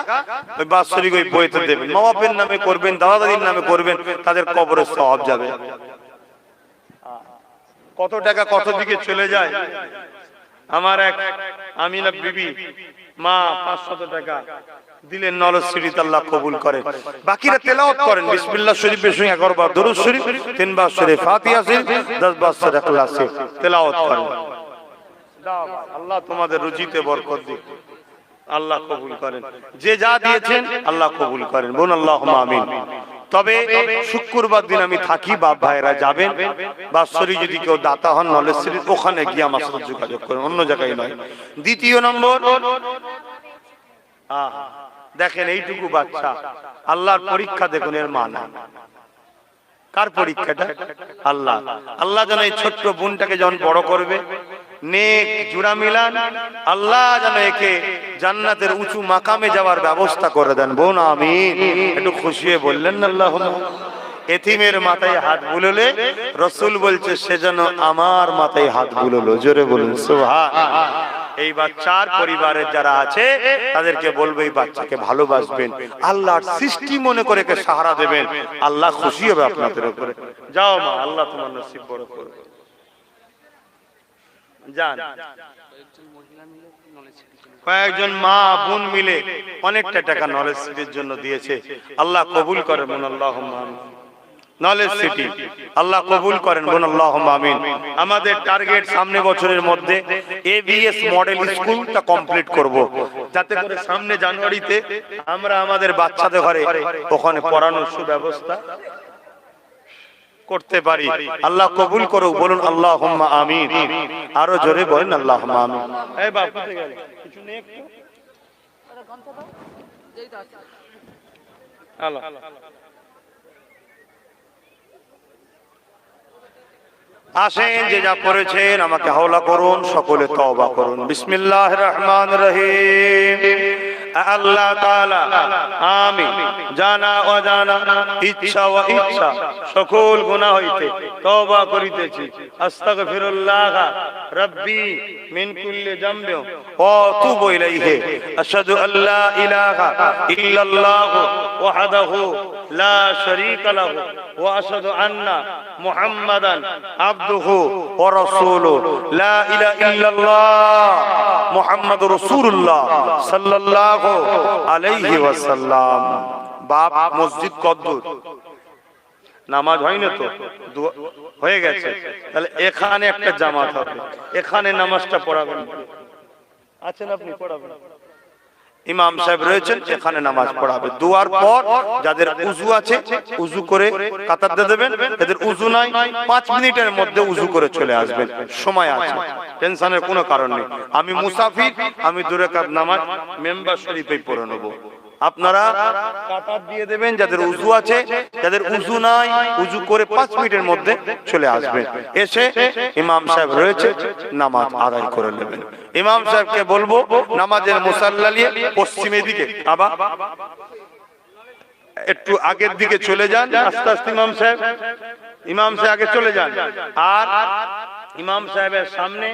ওই বাৎসরিক ওই বইতে দেবেন। মা বাপের নামে করবেন, দাদা দাদির নামে করবেন, তাদের কবরে সওয়াব যাবে। কত টাকা কত দিকে চলে যায়। আমার এক আমিনা বিবি মা 500 টাকা দিলেন নলেজ শরীফ, আল্লাহ কবুল করেন। বাকিরা তেলাওয়াত করেন বিসমিল্লাহ শরীফের সঙ্গে 11 বার দরুদ শরীফ, 3 বার সূরা ফাতিহা শরীফ, 10 বার সূরা ইখলাস শরীফ তেলাওয়াত করেন। আল্লাহ তোমাদের রুজিতে বরকত দিক, আল্লাহ কবুল করেন। যে যা দিয়েছেন আল্লাহ কবুল করেন। বলুন আল্লাহুম্মা আমিন। তবে শুক্রবার দিন আমি থাকি, বাপ ভাইরা যাবেন। বাৎসরিক যদি কেউ দাতা হন নলেজ শরীফ, ওখানে গিয়ে আমার সাথে যোগাযোগ করেন, অন্য জায়গায় নয়। দ্বিতীয় নম্বর, দেখেন এইটুকু বাচ্চা, আল্লাহর পরীক্ষা দেখুন, এর মা না। কার পরীক্ষাটা? আল্লাহ। আল্লাহ যেন এই ছোট্ট বোনটাকে যখন বড় করবে, নেক জুড়া মিলান, আল্লাহ যেন একে জান্নাতের উঁচু মাকামে যাওয়ার ব্যবস্থা করে দেন। বোন আমিন। একটু খুশি হয়ে বললেন না আল্লাহুম্মা। এতিমের মাথায় হাত বুলোলে রাসূল বলছে সে যেন আমার মাথায় হাত বুলোলো। জোরে বলুন সুবহানাল্লাহ। এই বাচ্চার পরিবারের যারা আছে তাদেরকে বলবে এই বাচ্চাকে ভালোবাসবেন, আল্লাহর সৃষ্টি মনে করে একে সাহারা দেবেন, আল্লাহ খুশি হবে আপনাদের উপরে। যাও মা, আল্লাহ তোমার নসিব বড় করবে। যান। কয়েকজন মা বোন মিলে অনেকটা টাকা নলেজ সিটির জন্য দিয়েছে, আল্লাহ কবুল করেন। বলুন আল্লাহুম্মা আমিন। নলেজ সিটি আল্লাহ কবুল করেন। বলুন আল্লাহুম্মা আমিন। আমাদের টার্গেট সামনে বছরের মধ্যে এবিএস মডেল স্কুলটা কমপ্লিট করব, যাতে করে সামনে জানুয়ারিতে আমরা আমাদের বাচ্চাদের ঘরে ওখানে পড়ানোর সুব্যবস্থা করতে পারি। আল্লাহ কবুল করুক। বলুন আল্লাহুম্মা আমিন। আরো জোরে বলেন আল্লাহুম্মা আমিন। এই বাপ কোথায় গেল? কিছু নেই একটু? আরে ঘন্টা দাও। যেই দাও। আল্লাহ। আসেন, যে যা পড়েছেন আমাকে হাওলা করুন, সকলে তওবা করুন। বিসমিল্লাহির রহমানির রহিম। আল্লাহ তাআলা আমি জানা অজানা, ইচ্ছা ও ইচ্ছা সকল গুনাহ হইতে তওবা করিতেছি। আস্তাগফিরুল্লাহ রাব্বি মিন কুল্লি যামবি ওয়া আতুবু ইলাইহি। আশহাদু আল্লা ইলাহা ইল্লাল্লাহ ওয়াহদাহু লা শারীকা লাহু ওয়া আশহাদু আন্না মুহাম্মাদান আবদুহু ওয়া রাসূলুহু। লা ইলাহা ইল্লাল্লাহ মুহাম্মাদুর রাসূলুল্লাহ সাল্লাল্লাহু আলাইহি ওয়াসাল্লাম। বাপ মসজিদ কদ্দুর? নামাজ হয়নি তো, হয়ে গেছে। তাহলে এখানে একটা জামাত হবে, এখানে নামাজটা পড়াবেন। আছেন আপনি? পড়াবেন। ইমাম সাহেব রয়েছেন, এখানে নামাজ পড়াবে। দুয়ার পর যাদের উযু আছে উযু করে কাতার দিয়ে দেবেন, যাদের উযু নাই 5 মিনিটের মধ্যে উযু করে চলে আসবেন, সময় আছে, টেনশনের কোনো কারণ নেই। আমি মুসাফির, আমি 2 রাকাত নামাজ মেম্বার শরীফেই পড়ে নেব। আপনারা কাতার দিয়ে দেবেন, যাদের উযু আছে, যাদের উযু নাই উযু করে 5 মিনিটের মধ্যে চলে আসবেন, এসে ইমাম সাহেব রয়েছে নামাজ আদায় করে নেবেন। ইমাম সাহেবকে বলবো নামাজের মুসাল্লা নিয়ে পশ্চিমের দিকে, আবার একটু আগের দিকে চলে যান, আস্তে আস্তে ইমাম সাহেব আগে চলে যান, আর ইমাম সাহেবের সামনে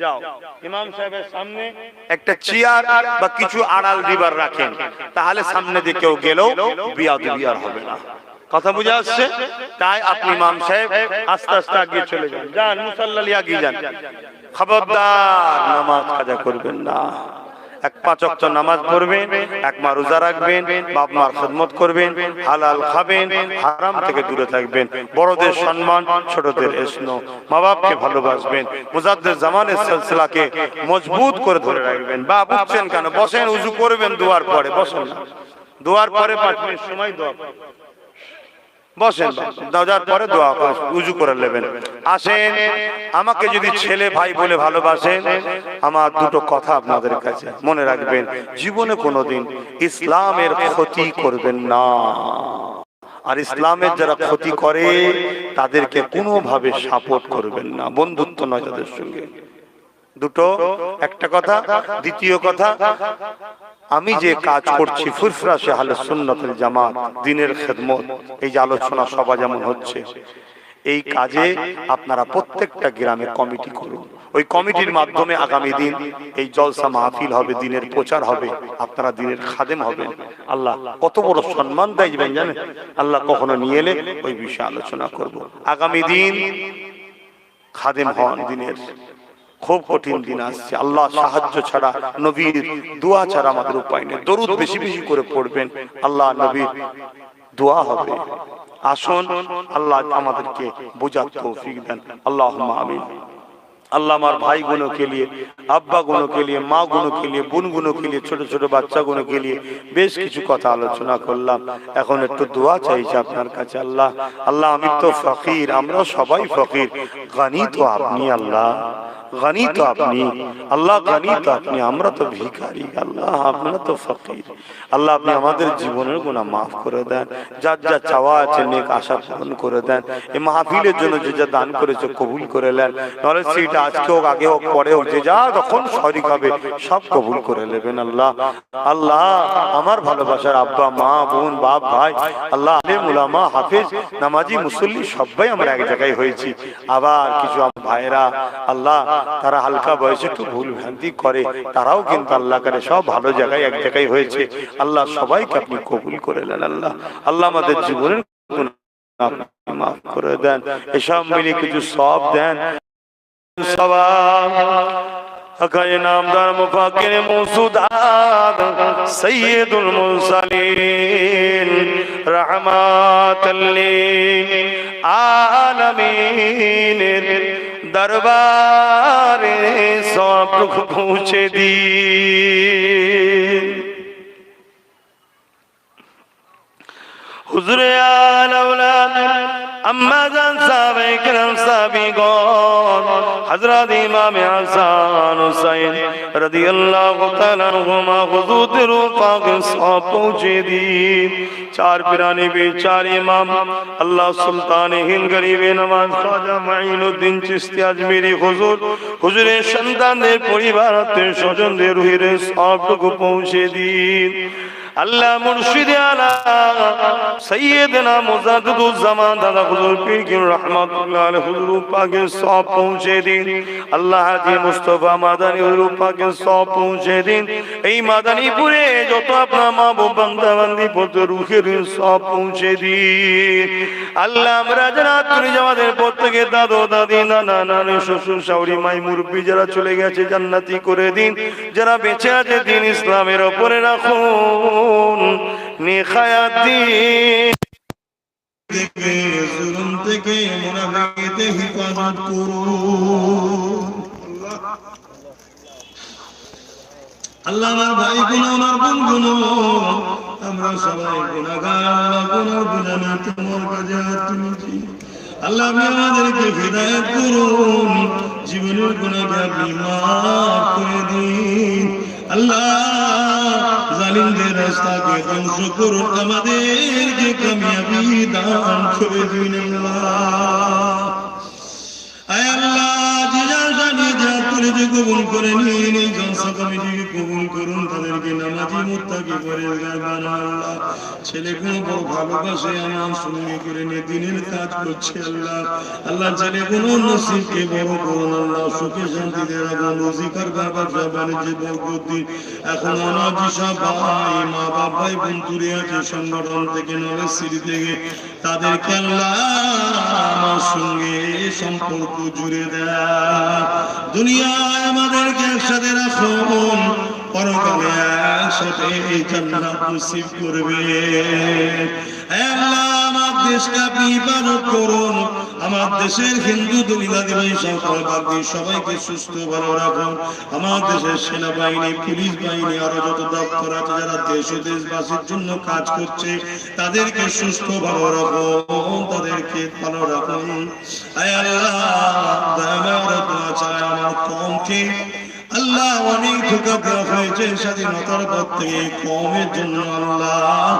যাও, ইমাম সাহেবের সামনে একটা চেয়ার বা কিছু আড়াল দিবার রাখেন, তাহলে সামনে দিয়ে কেউ গেলেও বিয়াদবি আর হবে না। কথা বুঝে আসছে? তাই আপনি ইমাম সাহেব আস্তে আস্তে আগে চলে যান, যান মুসাল্লা নিয়ে আগে যান। খবরদার নামাজ কাজা করবেন না। 5 ওয়াক্ত নামাজ পড়বেন, 1 মাস রোজা রাখবেন, বাপ মার খিদমত করবেন, হালাল খাবেন, হারাম থেকে দূরে থাকবেন, বড়দের সম্মান, ছোটদের স্নেহ, মা বাপকে ভালোবাসবেন, মুজাদ্দিদ জামানের সিলসিলাকে মজবুত করে ধরে রাখবেন। বা বুঝছেন কেন? বসেন, উযু করবেন দুয়ার পরে, বসেন না, দুয়ার পরে 5 মিনিট সময় দোয়া বসেন, দাওয়ার পরে দোয়া উযু করে নেবেন। আসেন, আমাকে যদি ছেলে ভাই বলে ভালোবাসেন, আমার 2টো কথা আপনাদের কাছে মনে রাখবেন, জীবনে কোনোদিন ইসলামের ক্ষতি করবেন না, আর ইসলামের যারা ক্ষতি করে তাদেরকে কোনোভাবে সাপোর্ট করবেন না, বন্ধুত্ব নয় তাদের সঙ্গে। 2টো, একটা কথা। দ্বিতীয় কথা, আমি যে কাজ করছি ফুরফুরাশে আহলে সুন্নাত ওয়াল জামাত, দ্বীনের খিদমত, এই যে আলোচনা সভা যেমন হচ্ছে, এই কাজে আপনারা প্রত্যেকটা গ্রামে কমিটি করুন। ওই কমিটির মাধ্যমে আগামী দিন এই জলসা মাহফিল হবে, দ্বীনের প্রচার হবে, আপনারা দ্বীনের খাদেম হবেন। আল্লাহ কত বড় সম্মান দেবেন জানেন? আল্লাহ কখনো নিয়ে এলে ওই বিষয়ে আলোচনা করব। আগামী দিন খাদেম হন দ্বীনের, খুব কঠিন দিন আসছে। আল্লাহ সাহায্য ছাড়া, নবীর দোয়া ছাড়া আমাদের উপায় নেই। দরুদ বেশি বেশি করে পড়বেন, আল্লাহ নবীর দোয়া হবে। আসুন, আল্লাহ আমাদেরকে বোঝার তৌফিক দেন, আল্লাহুম্মা আমিন। अल्लाह हमारे भाई गुनों के लिए, अब्बा गुनों के लिए, माँ गुनों के लिए, बुन गुनों के लिए, छोटे छोटे बच्चा गुनों के लिए বেশ কিছু কথা আলোচনা করলাম। এখন একটু দোয়া চাইছি আপনার কাছে। আল্লাহ, আল্লাহ আমি তো ফকির, আমরা সবাই ফকির, গনি তো আপনি, আল্লাহ গনি তো আপনি, আল্লাহ গনি তো আপনি, আমরা তো ভিখারি, আল্লাহ আপনারা তো ফকির। আল্লাহ আপনি আমাদের জীবনের গুনাহ মাফ করে দেন, যার যা চাওয়া আছে নেক আশা পূরণ করে দেন। এই মাহফিলের জন্য যে যা দান করেছে কবুল করে নেন, নাহলে সেটা আজকে হোক, আগে হোক, পরে হোক, যে যা তখন শরীক হবে সব কবুল করে নেবেন। আল্লাহ, আল্লাহ আমার ভালোবাসার আব্বা মা বোন বাপ ভাই, আল্লাহ আলেম উলামা হাফেজ নামাজি মুসল্লি সবাই আমরা এক জায়গায় হয়েছি। আবার কিছু ভাইরা আল্লাহ তারা হালকা বয়সে একটু ভুল ভ্রান্তি করে, তারাও কিন্তু আল্লাহ করে সব ভালো জায়গায় এক জায়গায় হয়েছে। আল্লাহ সবাইকে আপনি কবুল করে নেন। আল্লাহ, আল্লাহ আমাদের জীবনের গুনাহ মাফ করে দেন, এসব মিলে কিছু সওয়াব দেন। আকায়ে নামদার মুফাক্কির মুসুদাদ সাইয়্যিদুল মুরসালিন রাহমাতাল লিল আলামিনের দরবারে সব দুঃখ পৌঁছে দিন। হুজুরে আলাউলাদ আম্মা জান সাহাবায়ে কেরাম সাহাবীগণ হযরত ইমাম হাসান হুসাইন রাদিয়াল্লাহু তাআলা আনহুমা হুজুরের পাকে সব পৌঁছে দিন। চার পিরানি চার ইমাম আল্লাহ সুলতানে হিন্দ গরিবে নওয়াজ খাজা মাইনুদ্দিন চিশতি আজমিরি হুজুর, হুজুরের সন্তানদের পরিবার আত্মীয় স্বজনদের রুহে সবটুকু পৌঁছে দিন। আল্লাহ মুর্শিদ আলা সৈয়দনা মুজাদ্দিদুজ্জামান দাদা হুজুর পীর কি রহমাতুল্লাহ আলাইহি হুজুর পাকে সব পৌঁছে দিন। আল্লাহ হাজী মুস্তাফা মাদানী হুজুর পাকে সব পৌঁছে দিন। এই মাদানীপুরে যত আপনার মাহবুব বান্দা বান্দি পড়তে রুহের সব পৌঁছে দিন। আল্লাহ আমরা যারা তুই আমাদের প্রত্যেকে দাদু দাদি নানা নানি শ্বশুর শাশুড়ি মাই মুরব্বি যারা চলে গেছে জান্নাতি করে দিন, যারা বেঁচে আছে দিন ইসলামের উপরে রাখুন, নিখায়াত দিন, জুলুম থেকে মুনাফিকতে হিফাজত করুন। আল্লাহ আমার ভাই গুলো আমার বোন গুলো আমরা সবাই গুনাহগার আল্লাহ গুনাহ বুঝানো তোমার কাছে হাত তুলেছি আল্লাহ আপনি আমাদেরকে হিদায়াত করুন জীবনের গুনাহকে আপনি মাফ করে দিন আল্লাহ জালিমদের রাস্তাকে ধ্বংস করুন আমাদেরকে কামিয়াবি দান করে দিন আল্লাহ আয় আল্লাহ কবুল করে নিন এই জলসা কমিটিকে কবুল করুন তাদেরকে নামাজি মুত্তাকি পরেজগার বানান আল্লাহ ছেলে কোনো বড় ভালোবাসে আমার সঙ্গে করে নিয়ে দিনের কাজ করছে আল্লাহ আল্লাহ ছেলে কোনো নসিবকে বড় করুন আল্লাহ সুখে শান্তিতে রাখুন রোজিকার ব্যবসা বাণিজ্যে বরকত দিন এখন অনাজি সব ভাই মা বাপ ভাই বোন দূরে আছে সংগঠন থেকে নলেজ সিটি থেকে তাদেরকে আল্লাহ আমার সঙ্গে সম্পর্ক জুড়ে দেয় দুনিয়ায় আমাদেরকে একসাথে রাখুন পরকালে একসাথে জান্নাত নসিব করবে আল্লাহ আমার দেশকে আপনি ইবাদত করুন আমার দেশের হিন্দু দলিলাদিবাই সকল বাকি সবাইকে সুস্থ ভালো রাখুন আমার দেশের সেনাবাহিনী পুলিশ বাহিনী আরো যত দপ্তর আছে যারা দেশ ও দেশবাসীর জন্য কাজ করছে তাদেরকে সুস্থ ভালো রাখুন তাদেরকে ভালো রাখুন আয় আল্লাহ দয়া দোয়া চাই আমার কওমকে আল্লাহ অনেক ধোঁকা দেওয়া হয়েছে স্বাধীনতার পর থেকে কওমের জন্য আল্লাহ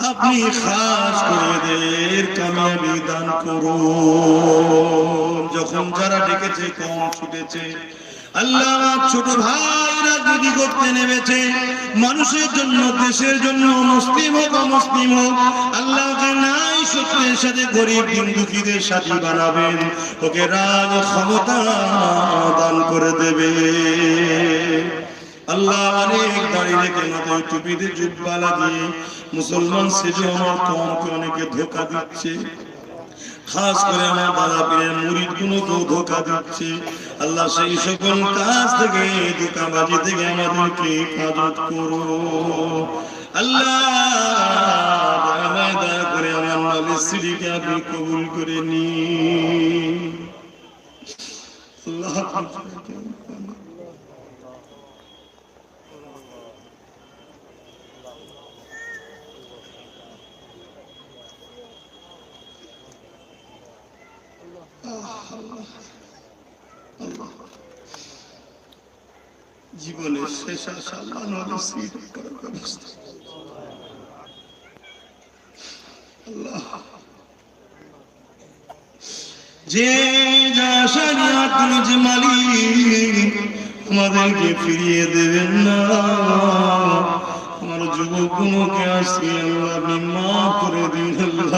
আপনি খাস করে এদের কামিয়াবি দান করুন যখন যারা ডেকেছে কওম ছুটেছে আল্লাহ ছোট ভাই রাজনীতি করতে নেমেছে মানুষের জন্য দেশের জন্য মুসলিম হোক অমুসলিম হোক আল্লাহকে নাই সত্যের সাথে গরিব দুঃখীদের সাথী বানাবেন ওকে রাজ ক্ষমতা দান করে দেবে আল্লাহ অনেক দাঁড়িয়ে রেখে মাথায় টুপিতে জুব্বালা দিয়ে মুসলমান সেজে আমার কওমকে অনেকে ধোঁকা দিচ্ছে খাস করে আমার দাদা পীরের মুরিদ গুলোকেও ধোঁকা দিচ্ছে আল্লাহ সেই সকল কাজ থেকে ধোঁকাবাজি থেকে আমাদেরকে হেফাজত করো আল্লাহ দয়া করে আমার নলেজ সিটিকে আপনি কবুল করে নিন আল্লাহ জীবনের শেষ আশা আল্লাহ নলেজ সিটি করার ব্যবস্থা আল্লাহ যে যা আশা নিয়ে তুমি যে মালিক আমাদেরকে ফিরিয়ে দেবেন না আমার যুবক গুলোকে আসছি আল্লাহ আপনি মাফ করে দিন আল্লাহ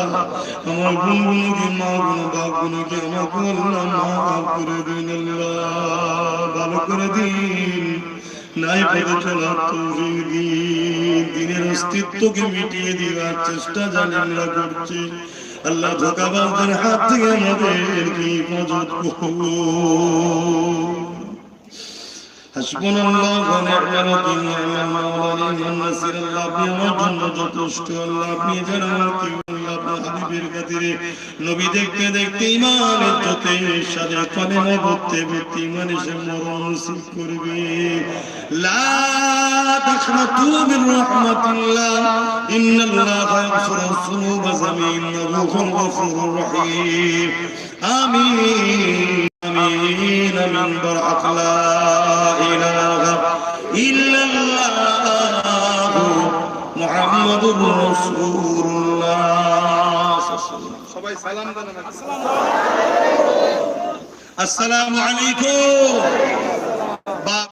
আমার গুণগুলোকে মা গুণ বাপ গুলোকে আমাকে আল্লাহ মাফ করে দিন আল্লাহ ভালো করে দিন নাই পথে চলার তৌফিক দিন দিনের অস্তিত্বকে মিটিয়ে দেওয়ার চেষ্টা জানেনরা করছে আল্লাহ ধোঁকাবাজদের হাত থেকে আমাদেরকে হেফাজত করুন হাসবুনাল্লাহু ওয়া নি'মাল ওয়াকিল নি'মাল মাওলা নি'মান নাসির আল্লাহ আপনি আমার জন্য যথেষ্ট আল্লাহ আপনি যারা আমাকে আল্লাহ আপনার হাবিবের খাতিরে নবী দেখতে দেখতে ঈমানের ইজ্জতের সাথে কালেমা পড়তে পড়তে ঈমানের সাথে মরণ নসিব করবে লা তাখনাতু মির রাহমাতিল্লাহ ইন্নাল্লাহা ইয়াগফিরুয যুনুবা জামিআন ইন্নাহু গফুরুর রহিম আমিন آمين من برعة لا إله إلا الله محمد رسول الله সবাই সালাম দেন আসসালামু আলাইকুম